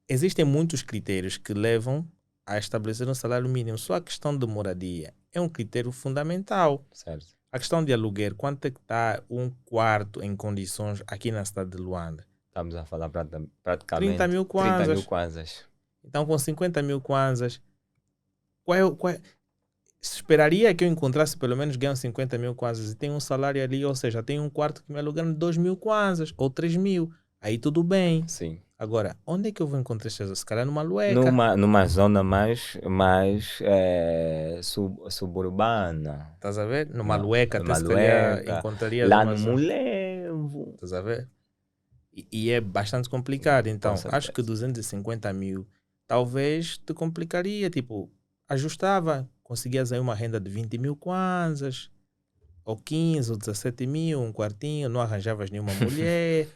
existem muitos critérios que levam a estabelecer um salário mínimo. Só a questão de moradia é um critério fundamental. Certo. A questão de aluguer, quanto é que está um quarto em condições aqui na cidade de Luanda? Estamos a falar 30 praticamente mil 30 mil kwanzas. kwanzas. Então, com 50 mil kwanzas, esperaria que eu encontrasse pelo menos ganhando 50 mil kwanzas e tem um salário ali, ou seja, tem um quarto que me alugando 2 mil kwanzas ou 3 mil. Aí tudo bem. Sim. Agora, onde é que eu vou encontrar essas? Se calhar numa lueca. Numa zona mais suburbana. Estás a ver? Numa lueca, até Numa se calhar Lueca, encontrarias lá uma no zona. Mulevo. Estás a ver? E é bastante complicado. Com Então, acho que certeza. 250 mil talvez te complicaria. Tipo, ajustava, conseguias aí uma renda de 20 mil kwanzas, ou 15 ou 17 mil, um quartinho, não arranjavas nenhuma mulher.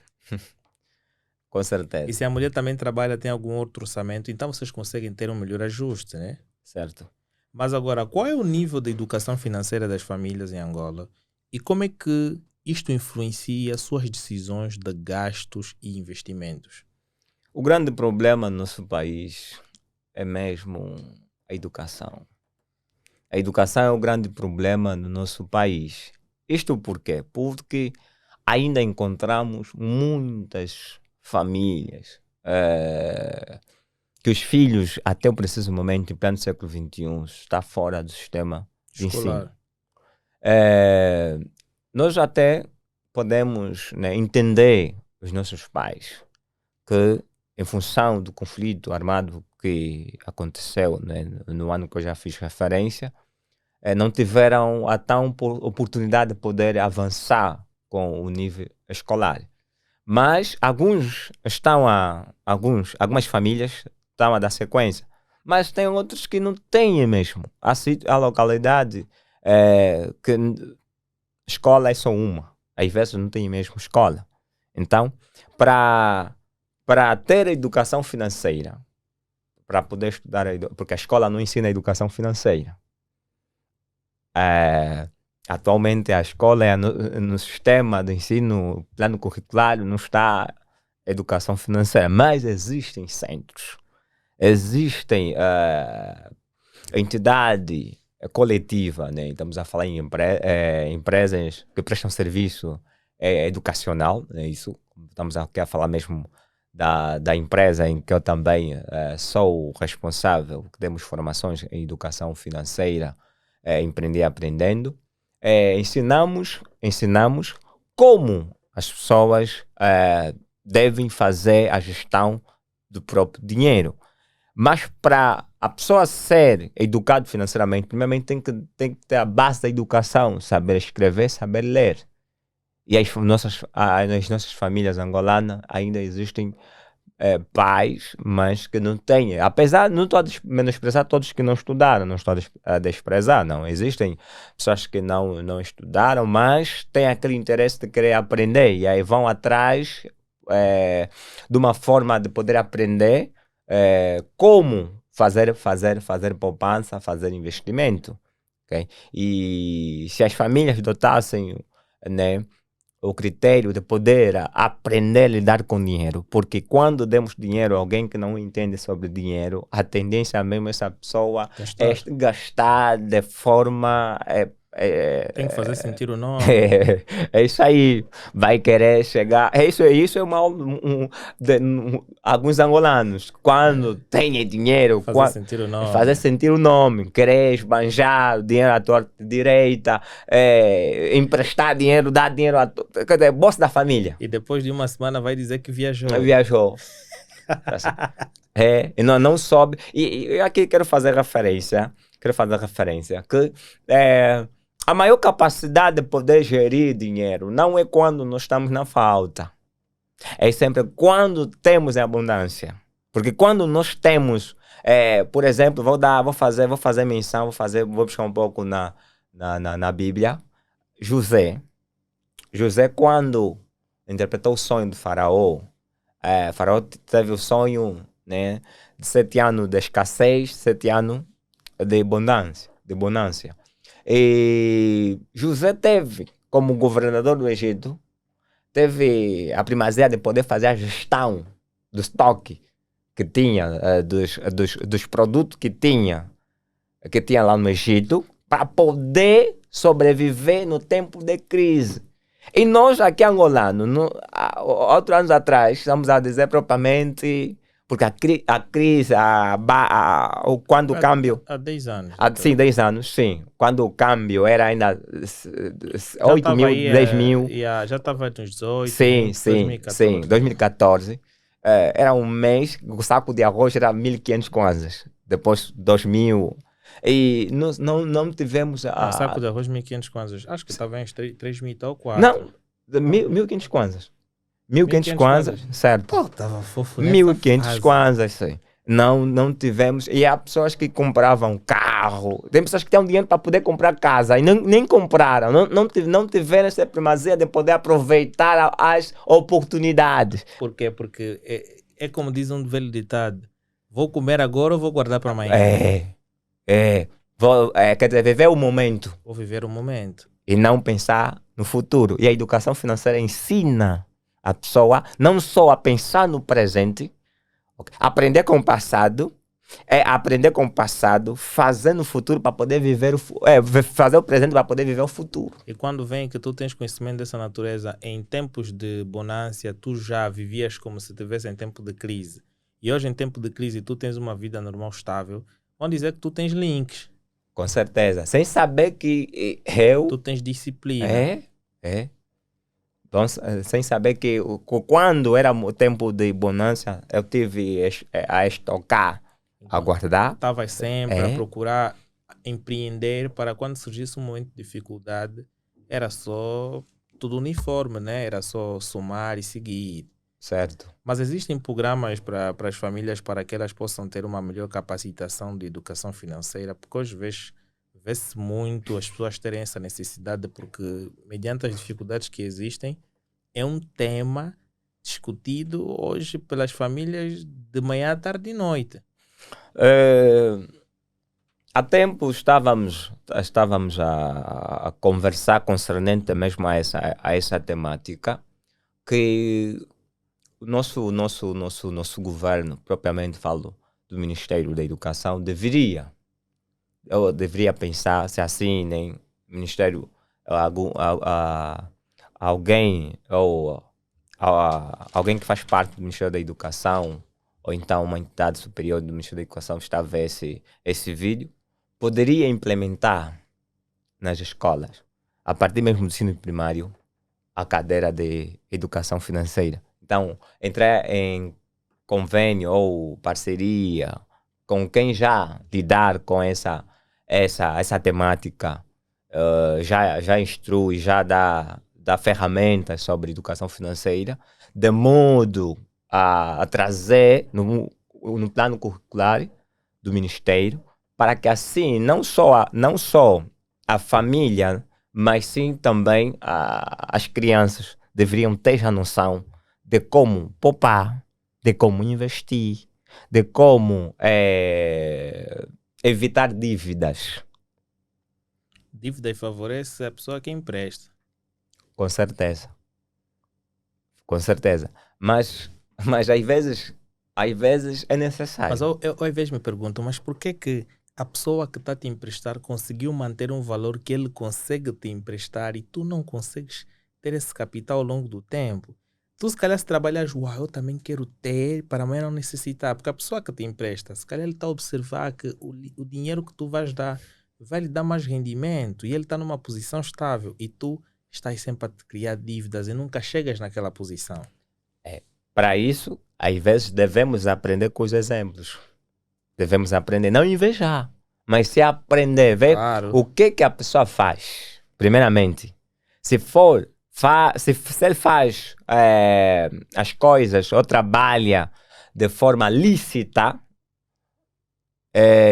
Com E certeza. se a mulher também trabalha, tem algum outro orçamento, então vocês conseguem ter um melhor ajuste, né? Certo. Mas agora, qual é o nível de educação financeira das famílias em Angola? E como é que isto influencia suas decisões de gastos e investimentos? O grande problema no nosso país é mesmo a educação. A educação é o grande problema no nosso país. Isto por quê? Porque ainda encontramos muitas famílias que os filhos, até o preciso momento, em pleno século XXI, está fora do sistema de ensino. Escolar. Nós até podemos, né, entender os nossos pais que, em função do conflito armado que aconteceu, né, no ano que eu já fiz referência, não tiveram a tão oportunidade de poder avançar com o nível escolar. Mas algumas famílias estão a dar sequência. Mas tem outros que não têm mesmo. A localidade que escola é só uma. Às vezes não tem mesmo escola. Então, para ter educação financeira, para poder estudar, porque a escola não ensina educação financeira. Atualmente a escola no sistema de ensino, plano curricular, não está educação financeira, mas existem centros, existem entidade coletiva, né? Estamos a falar em empresas que prestam serviço educacional, né? Isso, estamos aqui a falar mesmo da empresa em que eu também sou o responsável, que temos formações em educação financeira, Empreender Aprendendo. Ensinamos como as pessoas devem fazer a gestão do próprio dinheiro. Mas para a pessoa ser educada financeiramente, primeiramente tem que ter a base da educação, saber escrever, saber ler. E nas nossas famílias angolanas ainda existem pais, mas que não têm. Apesar, não estou a menosprezar todos que não estudaram, não estou a desprezar, não. Existem pessoas que não estudaram, mas têm aquele interesse de querer aprender e aí vão atrás de uma forma de poder aprender como fazer poupança, fazer investimento. Okay? E se as famílias dotassem, né, o critério de poder aprender a lidar com dinheiro, porque quando demos dinheiro a alguém que não entende sobre dinheiro, a tendência mesmo é essa pessoa gastar de forma... tem que fazer sentir o nome. É isso aí, vai querer chegar. Isso é alguns angolanos, quando têm dinheiro, fazer sentir o nome, querer esbanjar o dinheiro à torta direita, emprestar dinheiro, dar dinheiro bolsa da família. E depois de uma semana vai dizer que viajou. E não soube. E aqui quero fazer referência que a maior capacidade de poder gerir dinheiro não é quando nós estamos na falta. É sempre quando temos em abundância. Porque quando nós temos, por exemplo, vou fazer menção, vou buscar um pouco na Bíblia. José, quando interpretou o sonho do faraó, faraó teve o sonho, né, de 7 anos de escassez, 7 anos de abundância. E José teve, como governador do Egito, teve a primazia de poder fazer a gestão do estoque que tinha, dos produtos que tinha lá no Egito, para poder sobreviver no tempo de crise. E nós aqui angolanos, outros anos atrás, estamos a dizer propriamente... Porque a crise, quando o câmbio... Há 10 anos. Sim, 10 anos, sim. Quando o câmbio era ainda 8 mil, 10 mil. Já estava nos 18, sim, 2014. Sim, 2014. Era um mês, o saco de arroz era 1.500 kwanzas. Depois 2.000. E não tivemos... O saco de arroz 1.500 kwanzas. Acho que estava em 3.000 ou 4. Não, 1.500 kwanzas. 1.500 kwanzas, certo? Pô, estava fofo. 1.500 kwanzas, sim. Não tivemos. E há pessoas que compravam carro. Tem pessoas que têm dinheiro para poder comprar casa e nem compraram. Não tiveram essa primazia de poder aproveitar as oportunidades. Por quê? Porque é como diz um velho ditado: vou comer agora ou vou guardar para amanhã? Quer dizer, viver o momento. Vou viver o momento. E não pensar no futuro. E a educação financeira ensina a pessoa não só a pensar no presente, aprender com o passado, É aprender com o passado, fazendo o futuro para poder viver fazer o presente para poder viver o futuro. E quando vem que tu tens conhecimento dessa natureza, em tempos de bonança, tu já vivias como se estivesse em tempo de crise. E hoje, em tempo de crise, tu tens uma vida normal estável, vão dizer que tu tens links, Com certeza. Sem saber que eu... tu tens disciplina. É. Então, sem saber que quando era o tempo de bonança, eu tive a estocar, a guardar. Estavas sempre a procurar empreender para quando surgisse um momento de dificuldade, era só tudo uniforme, né? Era só somar e seguir. Certo. Mas existem programas para as famílias para que elas possam ter uma melhor capacitação de educação financeira, porque hoje vê-se muito as pessoas terem essa necessidade, porque mediante as dificuldades que existem, é um tema discutido hoje pelas famílias de manhã, tarde e noite. Há tempo estávamos a conversar concernente mesmo a essa temática, que o nosso governo, propriamente falo do Ministério da Educação, eu deveria pensar se assim, nem Ministério, alguém ou alguém que faz parte do Ministério da Educação, ou então uma entidade superior do Ministério da Educação está a ver esse vídeo, poderia implementar nas escolas, a partir mesmo do ensino primário, a cadeira de educação financeira. Então, entrar em convênio ou parceria com quem já lidar com essa temática, já instrui, já dá ferramentas sobre educação financeira, de modo a trazer no plano curricular do Ministério, para que assim não só a família, mas sim também as crianças deveriam ter a noção de como poupar, de como investir, de como evitar dívidas. Dívida favorece a pessoa que empresta. Com certeza. Mas às vezes é necessário. Mas eu às vezes me pergunto, mas por que a pessoa que está a te emprestar conseguiu manter um valor que ele consegue te emprestar e tu não consegues ter esse capital ao longo do tempo? Tu se calhar se trabalhas, eu também quero ter para amanhã não necessitar, porque a pessoa que te empresta, se calhar ele está a observar que o dinheiro que tu vais dar vai lhe dar mais rendimento e ele está numa posição estável e tu estás sempre a te criar dívidas e nunca chegas naquela posição. Para isso, às vezes devemos aprender com os exemplos. Devemos aprender, não invejar, mas se aprender, ver o que a pessoa faz. Primeiramente, se ele faz as coisas ou trabalha de forma lícita,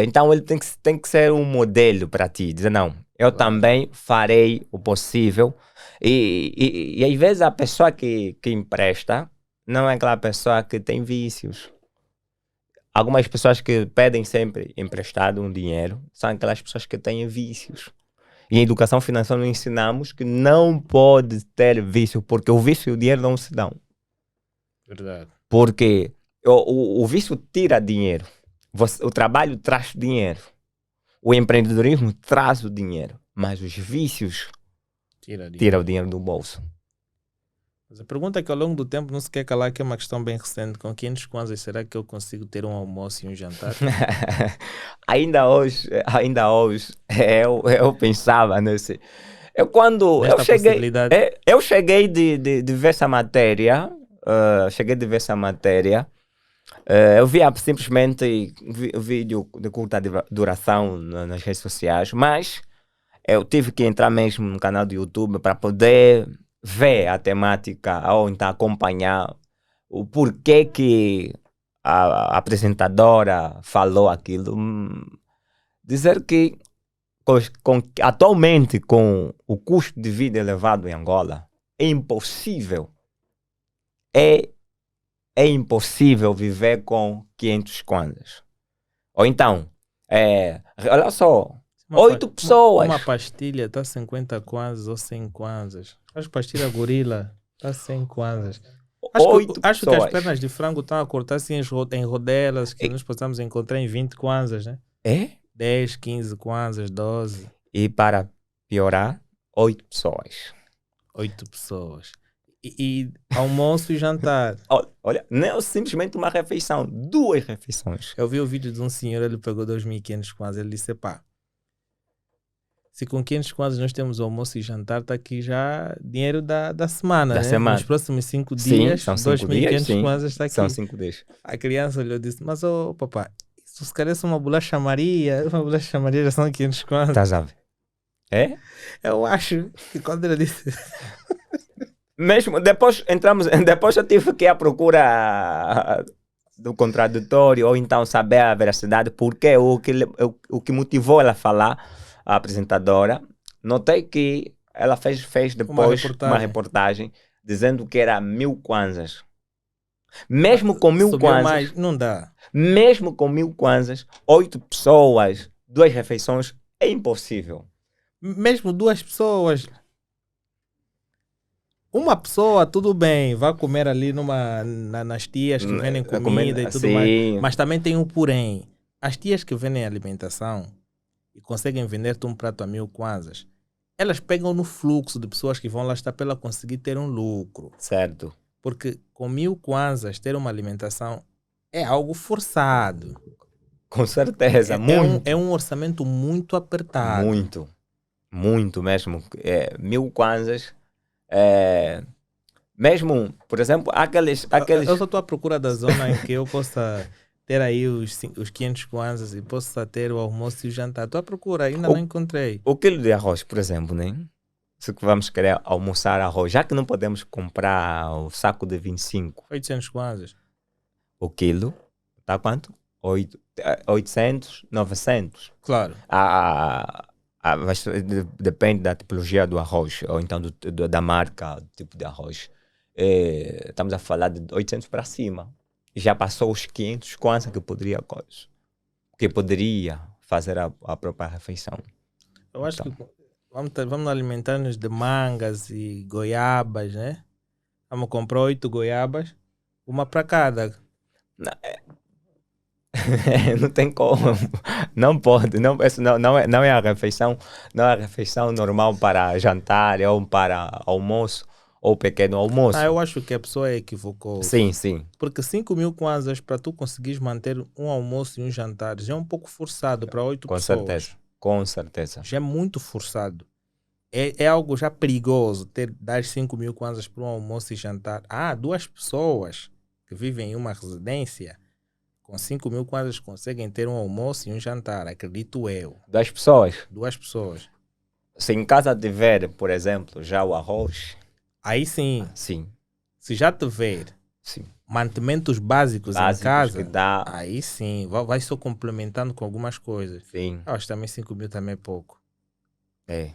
então ele tem que ser um modelo para ti. Dizer, não, eu também farei o possível. E às vezes a pessoa que empresta não é aquela pessoa que tem vícios. Algumas pessoas que pedem sempre emprestado um dinheiro são aquelas pessoas que têm vícios. E em educação financeira nós ensinamos que não pode ter vício, porque o vício e o dinheiro não se dão. Verdade. Porque o vício tira dinheiro. O trabalho traz dinheiro. O empreendedorismo traz o dinheiro. Mas os vícios tiram o dinheiro do bolso. Mas a pergunta é que ao longo do tempo não se quer calar, que é uma questão bem recente. Com 500 kwanzas, será que eu consigo ter um almoço e um jantar? ainda hoje eu pensava nesse... Eu cheguei de ver essa matéria, eu via simplesmente um vídeo de curta duração nas redes sociais, mas eu tive que entrar mesmo no canal do YouTube para poder ver a temática ou então acompanhar o porquê que a apresentadora falou aquilo. Dizer que atualmente com o custo de vida elevado em Angola é impossível impossível viver com 500 kwanzas. Ou então, olha só, 8 pessoas. Uma pastilha está 50 kwanzas ou 100 kwanzas. As pastilhas gorila está 100 kwanzas. 8 Acho que as pessoas. pernas de frango estão a cortar assim em rodelas que E- nós possamos encontrar em 20 kwanzas, né? É? 10, 15 kwanzas, 12, E para piorar, 8 pessoas. 8 pessoas. E almoço e jantar. Olha, não é simplesmente uma refeição, 2 refeições. Eu vi o vídeo de um senhor, ele pegou 2.500 kwanzas, ele disse, pá, se com 500 kwanzas nós temos almoço e jantar, tá aqui já dinheiro da semana, Da né? Nos semana. próximos 5 Sim, dias, são 5 dias, 2.500 sim. kwanzas está São aqui. 5 dias. A criança olhou e disse, mas ô papá, isso se calhar é uma bolacha Maria, uma bolacha Maria já são 500 kwanzas. Estás a ver? É? Eu acho que quando ele disse, Mesmo depois entramos, depois eu tive que ir à procura do contraditório ou então saber a veracidade, porque o que motivou ela a falar, a apresentadora, notei que ela fez depois uma reportagem dizendo que era 1000 kwanzas. Mesmo com 1000 subiu kwanzas, mais, não dá. mesmo com 1000 kwanzas, 8 pessoas, 2 refeições, é impossível. Mesmo 2 pessoas, uma pessoa, tudo bem, vai comer ali nas tias que vendem comida e tudo mais. Sim, Mas também tem um porém. As tias que vendem alimentação e conseguem vender-te um prato a 1000 kwanzas, elas pegam no fluxo de pessoas que vão lá estar para ela conseguir ter um lucro. certo. Porque com 1000 kwanzas ter uma alimentação é algo forçado. Com certeza, muito. É um orçamento muito apertado. Muito. Muito mesmo. 1000 kwanzas. Mesmo, por exemplo, aqueles. Eu só estou à procura da zona em que eu possa ter aí os 500 kwanzas e possa ter o almoço e o jantar. Estou à procura, ainda não encontrei. O quilo de arroz, por exemplo, né? Se que vamos querer almoçar arroz, já que não podemos comprar o saco de 25, 800 kwanzas. o quilo, tá quanto? 800, 900. Claro. Depende da tipologia do arroz, ou então da marca, do tipo de arroz. Estamos a falar de 800 para cima. Já passou os 500 quanto que poderia fazer a própria refeição. Eu acho que vamos alimentar-nos de mangas e goiabas, né? Vamos comprar 8 goiabas, uma para cada. Não tem como, não pode, não é a refeição, não é a refeição normal para jantar ou para almoço ou pequeno almoço. Eu acho que a pessoa equivocou. Sim, sim. Porque 5.000 kwanzas para tu conseguires manter um almoço e um jantar já é um pouco forçado para 8 Com pessoas. certeza, com certeza. Já é muito forçado. É algo já perigoso dar 5.000 kwanzas para um almoço e jantar. 2 pessoas que vivem em uma residência com 5.000 kwanzas conseguem ter um almoço e um jantar, acredito eu. 2 pessoas. 2 pessoas. Se em casa tiver, por exemplo, já o arroz. Aí sim. Sim. Se já tiver Sim. mantimentos básicos em casa, que dá. aí sim, vai só complementando com algumas coisas. Sim. Eu acho que também 5.000 também é pouco. É.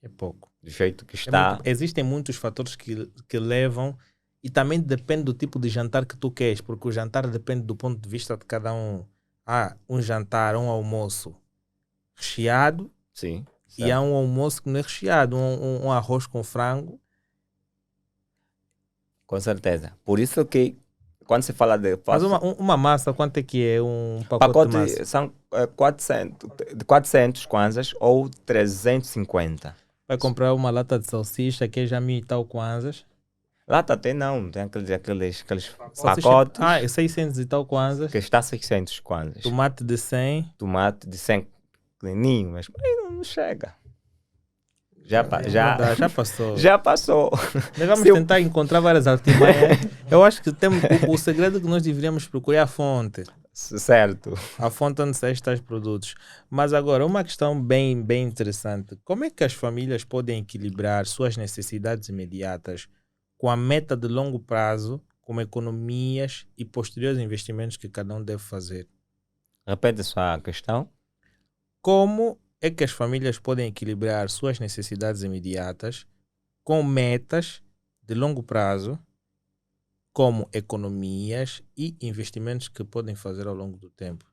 É pouco. Do jeito que está. Existem muitos fatores que levam e também depende do tipo de jantar que tu queres, porque o jantar depende do ponto de vista de cada um. Há um jantar, um almoço recheado. Sim. Certo. E há um almoço que não é recheado, um arroz com frango. Com certeza. Por isso que quando se fala de... Mas uma massa, quanto é que é um pacote de massa? São 400 kwanzas ou 350. Vai comprar uma lata de salsicha que é já 1.000 e tal kwanzas. Lata tem não, tem aqueles salsicha, pacotes. é 600 e tal kwanzas. Que está 600 kwanzas. Tomate de 100. Tomate de 100 pequenininho, mas não chega. Já passou. Já passou. Nós vamos tentar encontrar várias artimanhas. Eu acho que o segredo que nós deveríamos procurar é a fonte. Certo. A fonte onde saem tais produtos. Mas agora, uma questão bem, bem interessante. Como é que as famílias podem equilibrar suas necessidades imediatas com a meta de longo prazo, como economias e posteriores investimentos que cada um deve fazer? Repete só a questão. Como é que as famílias podem equilibrar suas necessidades imediatas com metas de longo prazo, como economias e investimentos que podem fazer ao longo do tempo?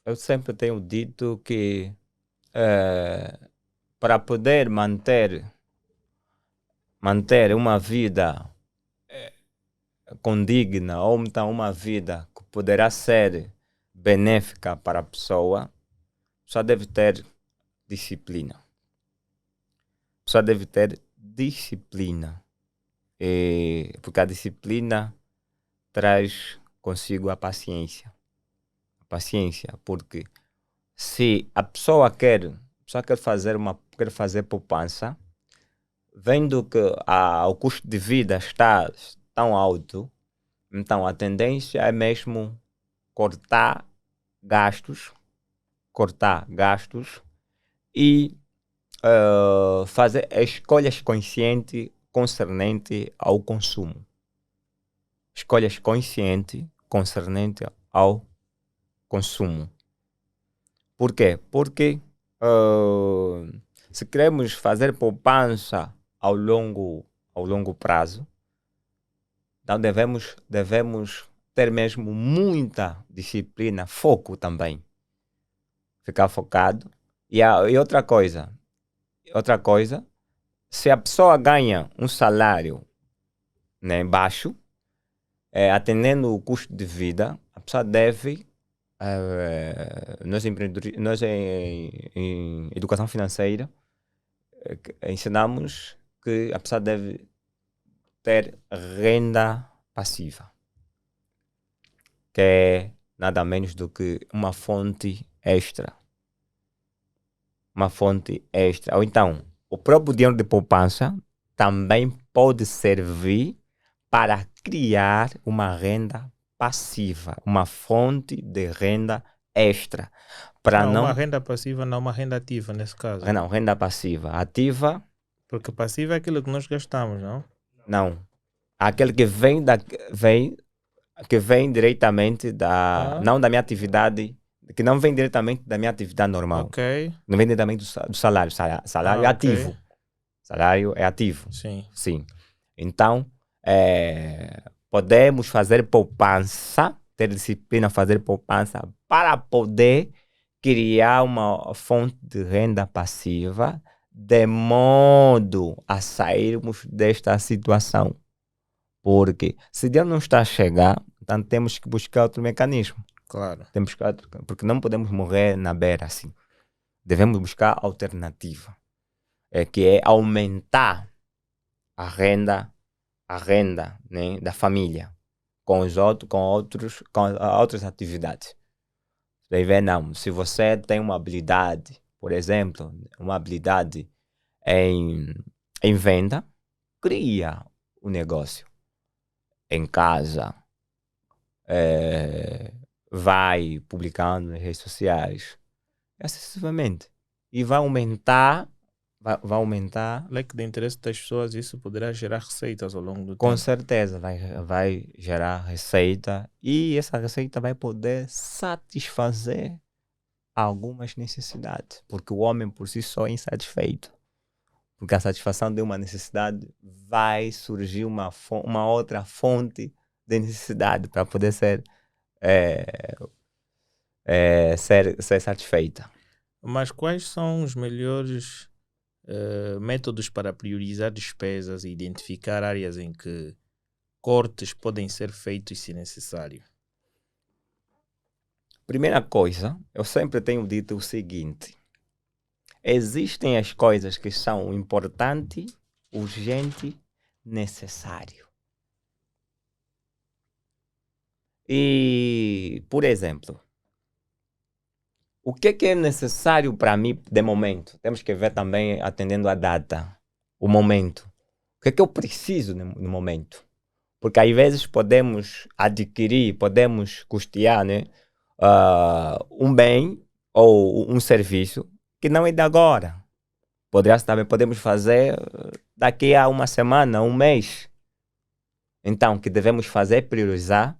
Eu sempre tenho dito que para poder manter uma vida condigna ou então uma vida que poderá ser benéfica para a pessoa deve ter disciplina. A pessoa deve ter disciplina. Porque a disciplina traz consigo a paciência. A paciência, porque se a pessoa quer quer fazer poupança, vendo que o custo de vida está tão alto, então a tendência é mesmo cortar gastos e fazer escolhas conscientes concernente ao consumo. Escolhas conscientes concernente ao consumo. Por quê? Porque se queremos fazer poupança ao longo prazo, então devemos ter mesmo muita disciplina, foco também. Ficar focado. E outra coisa, se a pessoa ganha um salário, né, baixo, atendendo o custo de vida, a pessoa deve, nós em educação financeira, ensinamos que a pessoa deve ter renda passiva, que é nada menos do que uma fonte extra. Ou então, o próprio dinheiro de poupança também pode servir para criar uma renda passiva, uma fonte de renda extra. Uma renda passiva, não uma renda ativa nesse caso. Não, renda passiva. Ativa... Porque passiva é aquilo que nós gastamos, não? Não. Aquele que vem diretamente não da minha atividade, que não vem diretamente da minha atividade normal. Ok. Não vem diretamente do salário. Salário é ativo. Okay. Salário é ativo. Sim. Então, podemos fazer poupança, ter disciplina, fazer poupança para poder criar uma fonte de renda passiva de modo a sairmos desta situação. Porque se Deus não está a chegar, então temos que buscar outro mecanismo. Claro. Porque não podemos morrer na beira assim. Devemos buscar alternativa. Que é aumentar a renda, né, da família com outras atividades. Daí vem, não. Se você tem uma habilidade, por exemplo, em venda, cria um negócio em casa, vai publicando nas redes sociais, excessivamente, e vai aumentar. Leque de interesse das pessoas, isso poderá gerar receitas ao longo do tempo. Com certeza vai gerar receita, e essa receita vai poder satisfazer algumas necessidades, porque o homem por si só é insatisfeito. Porque a satisfação de uma necessidade vai surgir uma outra fonte de necessidade para poder ser satisfeita. Mas quais são os melhores métodos para priorizar despesas e identificar áreas em que cortes podem ser feitos se necessário? Primeira coisa, eu sempre tenho dito o seguinte: existem as coisas que são importante, urgente, necessário. E, por exemplo, o que é necessário para mim de momento? Temos que ver também, atendendo a data, o momento. O que eu preciso no momento? Porque às vezes podemos adquirir, podemos custear, né, um bem ou um serviço que não é de agora. Podemos fazer daqui a uma semana, um mês. Então, o que devemos fazer é priorizar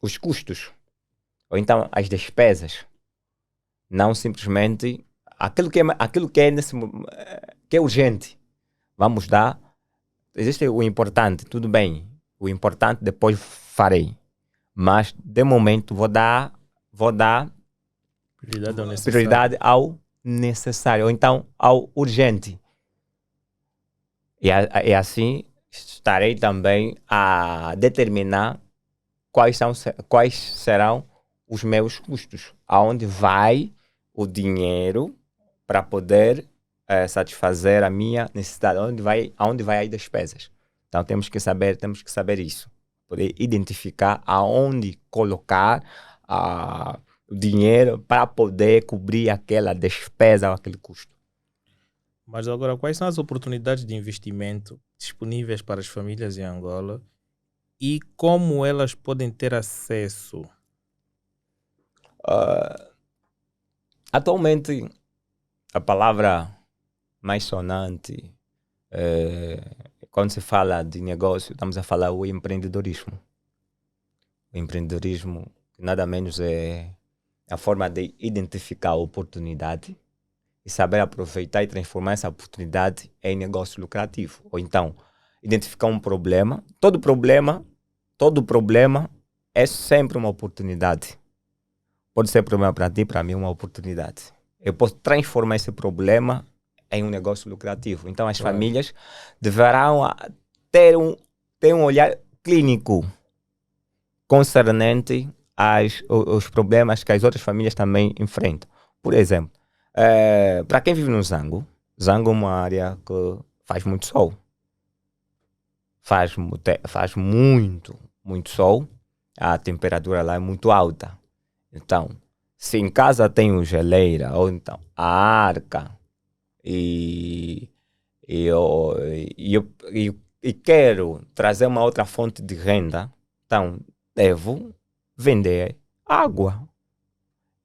os custos, ou então as despesas, não simplesmente aquilo que é urgente. Vamos dar. Existe o importante, tudo bem. O importante depois farei, mas de momento vou dar prioridade ao necessário, ou então ao urgente. E assim estarei também a determinar quais serão os meus custos, aonde vai o dinheiro para poder satisfazer a minha necessidade, aonde vai as despesas. Então temos que saber isso, poder identificar aonde colocar o dinheiro para poder cobrir aquela despesa ou aquele custo. Mas agora, quais são as oportunidades de investimento disponíveis para as famílias em Angola e como elas podem ter acesso? Atualmente, a palavra mais sonante, quando se fala de negócio, estamos a falar o empreendedorismo. O empreendedorismo nada menos é a forma de identificar a oportunidade e saber aproveitar e transformar essa oportunidade em negócio lucrativo. Ou então, identificar um problema. Todo problema é sempre uma oportunidade. Pode ser problema para ti, para mim, uma oportunidade. Eu posso transformar esse problema em um negócio lucrativo. Então, as Claro. famílias deverão ter um olhar clínico concernente os problemas que as outras famílias também enfrentam. Por exemplo, para quem vive no Zango, Zango é uma área que faz muito sol. Faz muito, muito sol. A temperatura lá é muito alta. Então, se em casa tenho geleira ou então a arca e, e, eu, e quero trazer uma outra fonte de renda, então devo vender água,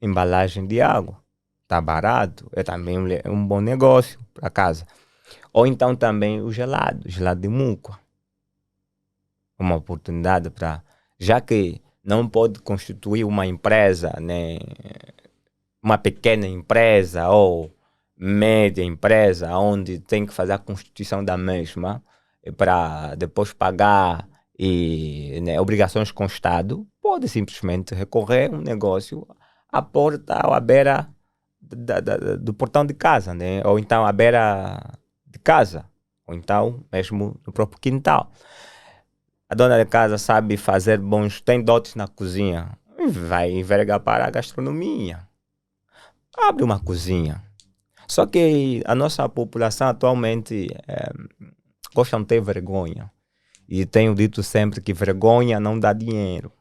embalagem de água. Está barato, é também um bom negócio para casa. Ou então também o gelado de muco. Uma oportunidade para, já que não pode constituir uma empresa, né, uma pequena empresa ou média empresa, onde tem que fazer a constituição da mesma para depois pagar né, obrigações com o Estado, pode simplesmente recorrer a um negócio à porta ou à beira do portão de casa, né? Ou então à beira de casa, ou então mesmo no próprio quintal. A dona de casa sabe fazer tem dotes na cozinha, vai envergar para a gastronomia. Abre uma cozinha. Só que a nossa população atualmente gosta de ter vergonha. E tenho dito sempre que vergonha não dá dinheiro.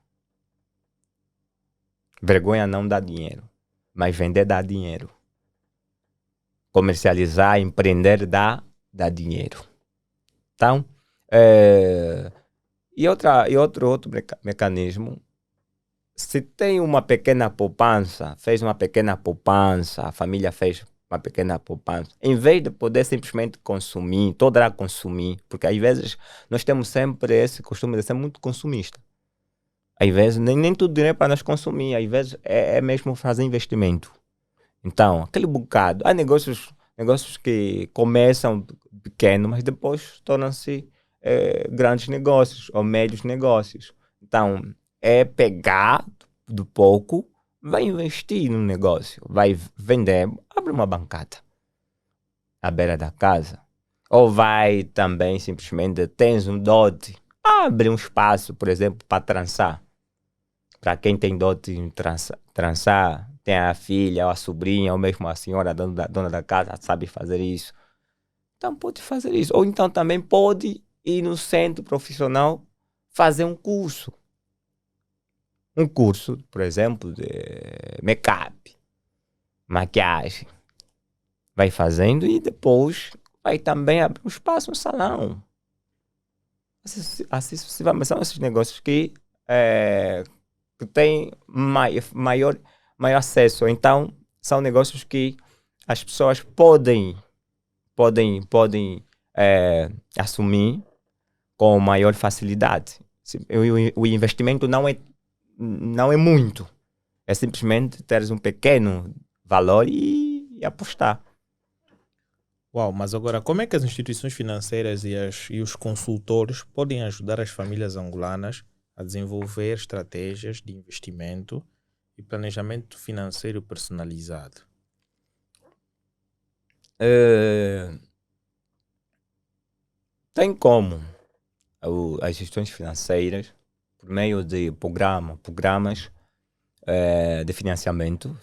Vergonha não dá dinheiro. Mas vender dá dinheiro. Comercializar, empreender dá dinheiro. Então, outro mecanismo, se tem uma pequena poupança, fez uma pequena poupança, a família fez uma pequena poupança, em vez de poder simplesmente consumir, toda a consumir, porque às vezes nós temos sempre esse costume de ser muito consumista. Às vezes nem tudo dinheiro é para nós consumir, às vezes é mesmo fazer investimento. Então, aquele bocado, há negócios que começam pequeno, mas depois tornam-se grandes negócios ou médios negócios. Então, é pegar do pouco, vai investir no negócio, vai vender, abre uma bancada à beira da casa. Ou vai também simplesmente, tens um dote, abre um espaço, por exemplo, para trançar. Para quem tem dote em trançar, tem a filha, ou a sobrinha, ou mesmo a senhora, dona da casa, sabe fazer isso. Então pode fazer isso. Ou então também pode ir no centro profissional fazer um curso. Um curso, por exemplo, de make-up, maquiagem. Vai fazendo e depois vai também abrir um espaço no salão. Assim sucessivamente. São esses negócios que têm maior acesso. Então, são negócios que as pessoas podem assumir com maior facilidade. O investimento não é muito. É simplesmente teres um pequeno valor e apostar. Uau, mas agora, como é que as instituições financeiras e os consultores podem ajudar as famílias angolanas a desenvolver estratégias de investimento e planejamento financeiro personalizado? Tem como as gestões financeiras, por meio de programas de financiamento,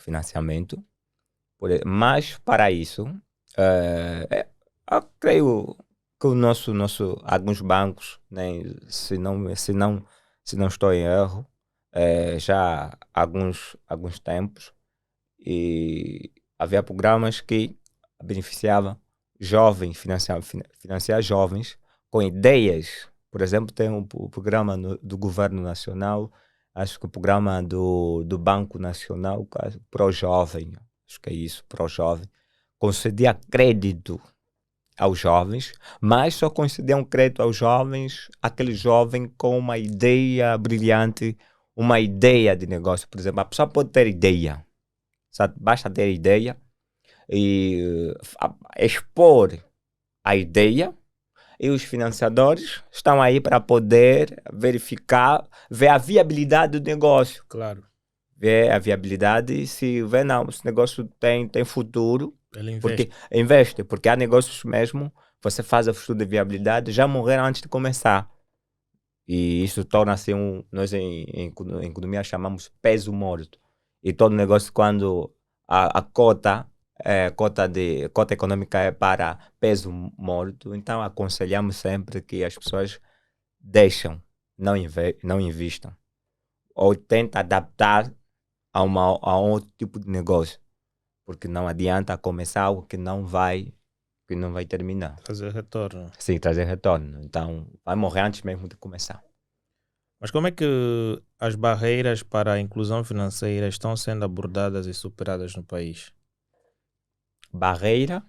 mas para isso, eu creio que alguns bancos, né, se não estou em erro, já há alguns tempos, e havia programas que beneficiavam jovens, financiar jovens com ideias. Por exemplo, tem o programa do Governo Nacional, acho que o programa do Banco Nacional, Pro Jovem, acho que é isso, Pro Jovem, concedia crédito aos jovens, mas só concediam crédito aos jovens, aquele jovem com uma ideia brilhante, uma ideia de negócio. Por exemplo, a pessoa pode ter ideia, sabe? Basta ter ideia e expor a ideia, e os financiadores estão aí para poder verificar, ver a viabilidade do negócio. Claro. Ver a viabilidade e se vê, não, esse negócio tem futuro, Ele investe. porque investe, porque há negócios mesmo, você faz o estudo de viabilidade, já morreram antes de começar. E isso torna-se nós em economia chamamos peso morto. E todo negócio, quando a cota econômica é para peso morto, então aconselhamos sempre que as pessoas deixam, não investam, ou tentam adaptar a um outro tipo de negócio, porque não adianta começar algo que não vai terminar. Trazer retorno. Sim, trazer retorno. Então, vai morrer antes mesmo de começar. Mas como é que as barreiras para a inclusão financeira estão sendo abordadas e superadas no país? Barreira,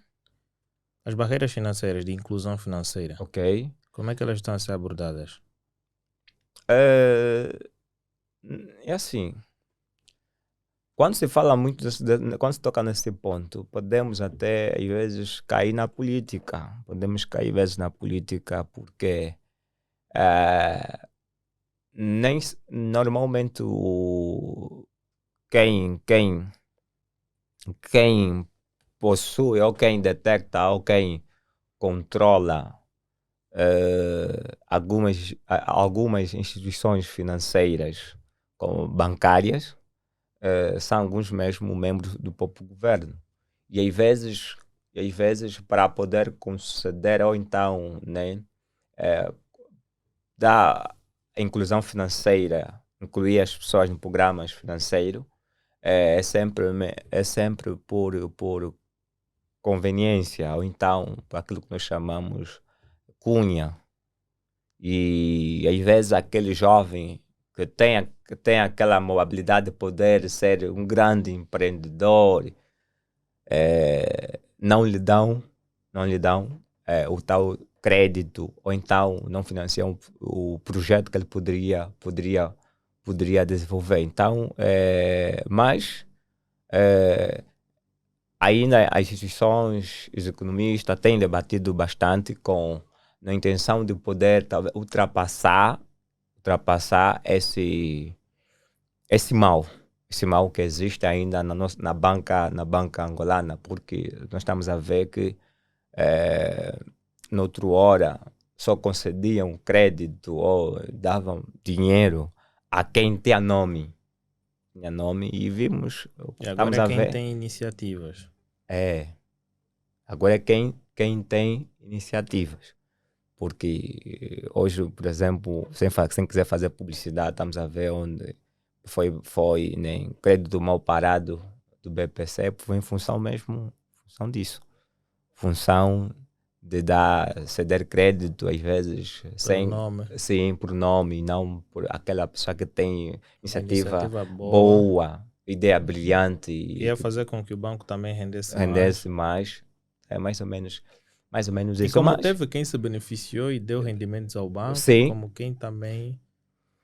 As barreiras financeiras de inclusão financeira, ok. como é que elas estão a ser abordadas? É, é assim, quando se fala muito, quando se toca nesse ponto, podemos até, às vezes, cair na política. Podemos cair, às vezes, na política porque eh, normalmente quem possui ou quem detecta ou quem controla algumas instituições financeiras como bancárias são alguns mesmo membros do próprio governo. E às vezes para poder conceder ou então, né, eh, dar a inclusão financeira, incluir as pessoas em programas financeiros, é sempre por conveniência, ou então por aquilo que nós chamamos cunha. E às vezes aquele jovem que tem aquela mobilidade de poder ser um grande empreendedor, não lhe dão o tal crédito, ou então não financiam o projeto que ele poderia desenvolver. Então, mas ainda as instituições, os economistas têm debatido bastante na intenção de poder talvez ultrapassar esse mal que existe ainda na banca angolana, porque nós estamos a ver que noutra hora só concediam crédito ou davam dinheiro a quem tinha nome, e vimos o que E agora estamos é a quem ver. tem iniciativas. Agora é quem tem iniciativas. Porque hoje, por exemplo, sem quiser fazer publicidade, estamos a ver onde foi né, crédito mal parado do BPC, foi em função mesmo, função disso. Função de ceder crédito, às vezes, Pelo nome. sim, por nome, e não por aquela pessoa que tem Uma iniciativa iniciativa boa. boa, ideia brilhante E e ia que fazer com que o banco também rendesse rendesse mais. mais. É mais ou menos E isso. como Mas, teve quem se beneficiou e deu rendimentos ao banco, sim, como quem também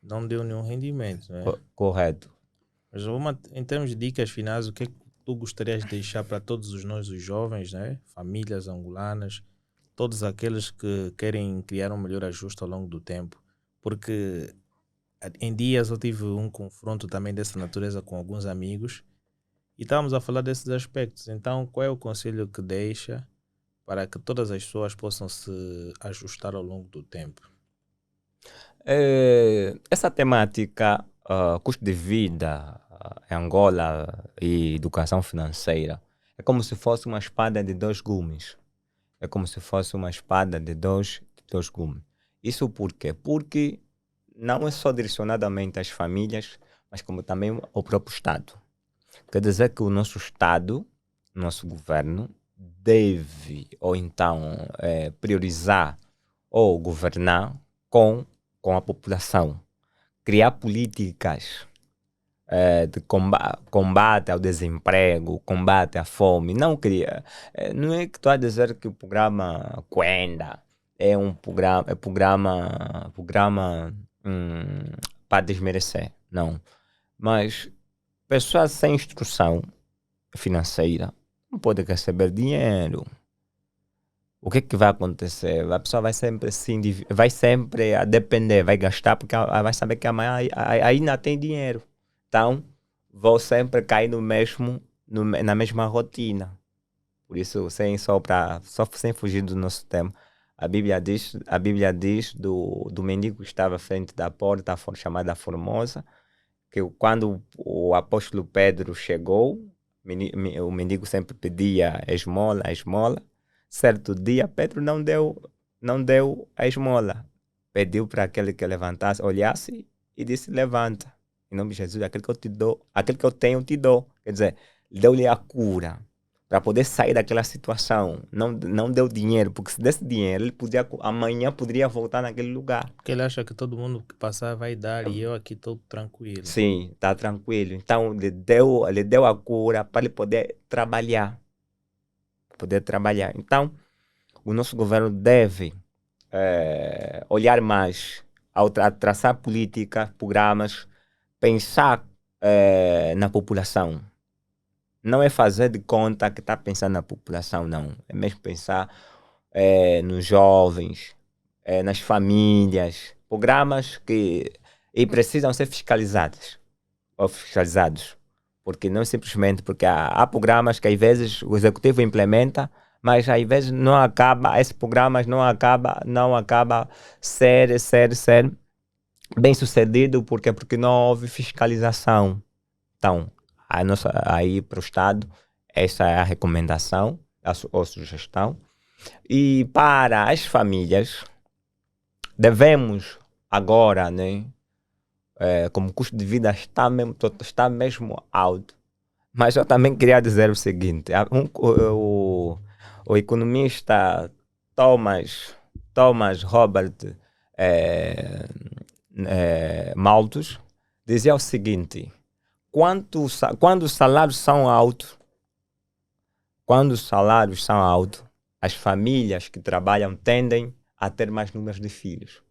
não deu nenhum rendimento, né? correto. Mas em termos de dicas finais, o que é que tu gostarias de deixar para todos os jovens, né? Famílias angolanas, todos aqueles que querem criar um melhor ajuste ao longo do tempo? Porque em dias eu tive um confronto também dessa natureza com alguns amigos e estávamos a falar desses aspectos. Então, qual é o conselho que deixa para que todas as pessoas possam se ajustar ao longo do tempo? Essa temática, custo de vida em Angola e educação financeira, é como se fosse uma espada de dois gumes. É como se fosse uma espada de dois gumes. Isso por quê? Porque não é só direcionadamente às famílias, mas como também ao próprio Estado. Quer dizer que o nosso Estado, nosso governo, deve ou então priorizar ou governar com a população. Criar políticas de combate ao desemprego, combate à fome. Não cria. Não é que estou a dizer que o programa Quenda é um programa para desmerecer. Não. Mas pessoas sem instrução financeira não podem receber dinheiro. O que é que vai acontecer? A pessoa vai sempre a depender, vai gastar porque ela vai saber que amanhã aí não tem dinheiro. Então, vou sempre cair na mesma rotina. Por isso, só sem fugir do nosso tema, a Bíblia diz do mendigo que estava à frente da porta, chamada Formosa, que quando o apóstolo Pedro chegou, o mendigo sempre pedia a esmola. Certo dia, Pedro não deu a esmola. Pediu para aquele que levantasse, olhasse e disse: levanta. Em nome de Jesus, aquele que eu te dou, aquele que eu tenho, te dou. Quer dizer, deu-lhe a cura para poder sair daquela situação. Não deu dinheiro, porque se desse dinheiro, amanhã poderia voltar naquele lugar. Porque ele acha que todo mundo que passar vai dar e eu aqui estou tranquilo. Sim, está tranquilo. Então, ele deu a cura para ele poder trabalhar. Então, o nosso governo deve olhar mais ao traçar políticas, programas, pensar na população. Não é fazer de conta que está pensando na população, não. É mesmo pensar nos jovens, nas famílias, programas que precisam ser fiscalizados. Porque não simplesmente, porque há programas que às vezes o executivo implementa, mas às vezes esses programas não acaba ser bem sucedido, porque não houve fiscalização. Então, aí para o Estado, essa é a recomendação, a sugestão. E para as famílias, devemos agora, né, como o custo de vida está mesmo alto. Mas eu também queria dizer o seguinte: o economista Thomas Robert Malthus dizia o seguinte: quando os salários são altos, as famílias que trabalham tendem a ter mais números de filhos.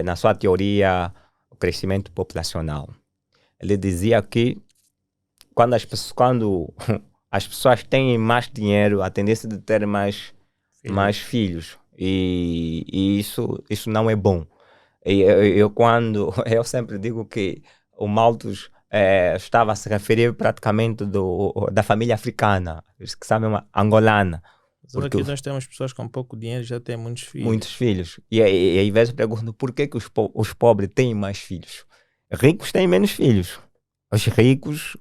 Na sua teoria, o crescimento populacional. Ele dizia que quando as pessoas têm mais dinheiro, a tendência de ter mais filhos. E isso não é bom. Eu sempre digo que o Malthus estava a se referir praticamente da família africana, que sabem, angolana. Porque aqui nós temos pessoas com pouco dinheiro e já têm muitos filhos. Muitos filhos. E às vezes eu pergunto por que os pobres têm mais filhos. Ricos têm menos filhos. Os ricos,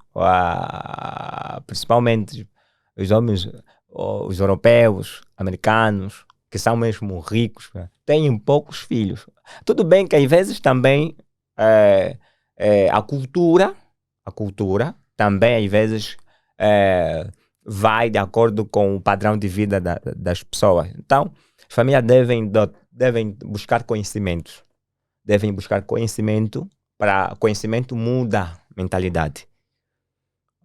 principalmente os homens, os europeus, americanos, que são mesmo ricos, né, têm poucos filhos. Tudo bem que às vezes também a cultura também às vezes vai de acordo com o padrão de vida das pessoas. Então, as famílias devem buscar conhecimentos. Devem buscar conhecimento. Conhecimento muda mentalidade.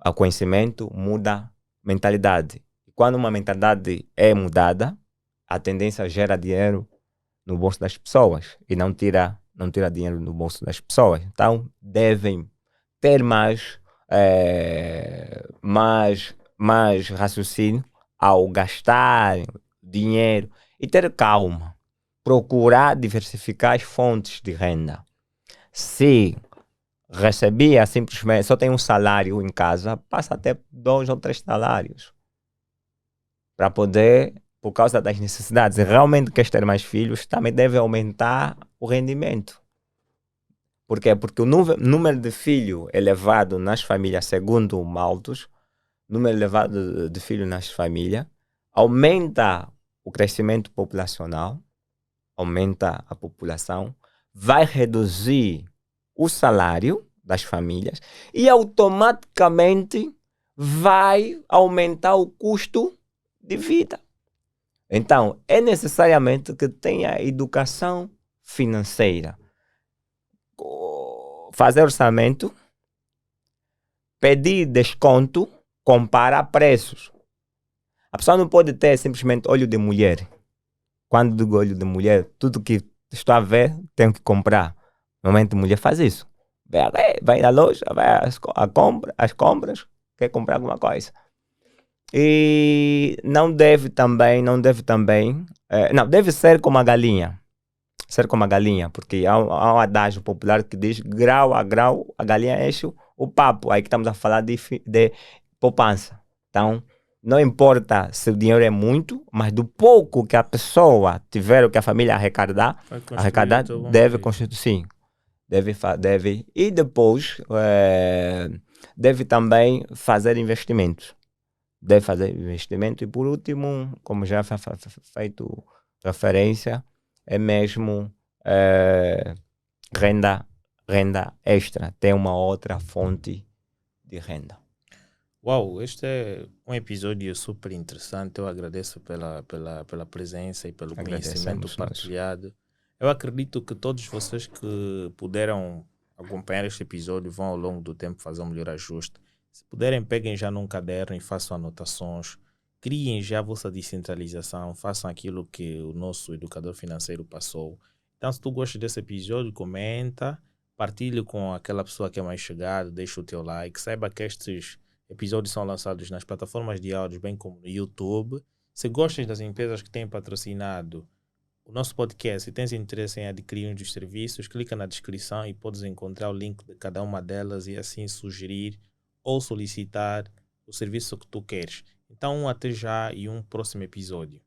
O conhecimento muda mentalidade. E quando uma mentalidade é mudada, a tendência gera dinheiro no bolso das pessoas e não tira dinheiro no bolso das pessoas. Então, devem ter mais raciocínio ao gastar dinheiro e ter calma. Procurar diversificar as fontes de renda. Se recebia simplesmente, só tem um salário em casa, passa até 2 ou 3 salários. para poder, por causa das necessidades, e realmente queres ter mais filhos, também deve aumentar o rendimento. Por quê? Porque o número de filhos elevado nas famílias, segundo o Malthus, número elevado de filhos nas famílias, aumenta o crescimento populacional, aumenta a população, vai reduzir o salário das famílias e automaticamente vai aumentar o custo de vida. Então, é necessariamente que tenha educação financeira. Fazer orçamento, pedir desconto, comparar preços. A pessoa não pode ter simplesmente olho de mulher. Quando digo olho de mulher, tudo que estou a ver, tenho que comprar. Normalmente a mulher faz isso. Vai na loja, vai às compras, quer comprar alguma coisa. E não deve ser como a galinha. Ser como a galinha, porque há um adágio popular que diz grau a grau, a galinha enche o papo. Aí que estamos a falar de poupança. Então, não importa se o dinheiro é muito, mas do pouco que a pessoa tiver, o que a família arrecadar, deve constituir, sim. Deve. E depois, deve também fazer investimentos. Deve fazer investimento. E por último, como já foi feito referência, é mesmo renda extra. Tem uma outra fonte de renda. Uau, este é um episódio super interessante. Eu agradeço pela presença e pelo conhecimento partilhado. Eu acredito que todos vocês que puderam acompanhar este episódio vão ao longo do tempo fazer um melhor ajuste. Se puderem, peguem já num caderno e façam anotações. Criem já a vossa descentralização. Façam aquilo que o nosso educador financeiro passou. Então, se tu gostas desse episódio, comenta, partilhe com aquela pessoa que é mais chegada, deixa o teu like. Saiba que estes episódios são lançados nas plataformas de áudio, bem como no YouTube. Se gostas das empresas que têm patrocinado o nosso podcast, se tens interesse em adquirir um dos serviços, clica na descrição e podes encontrar o link de cada uma delas e assim sugerir ou solicitar o serviço que tu queres. Então, até já e um próximo episódio.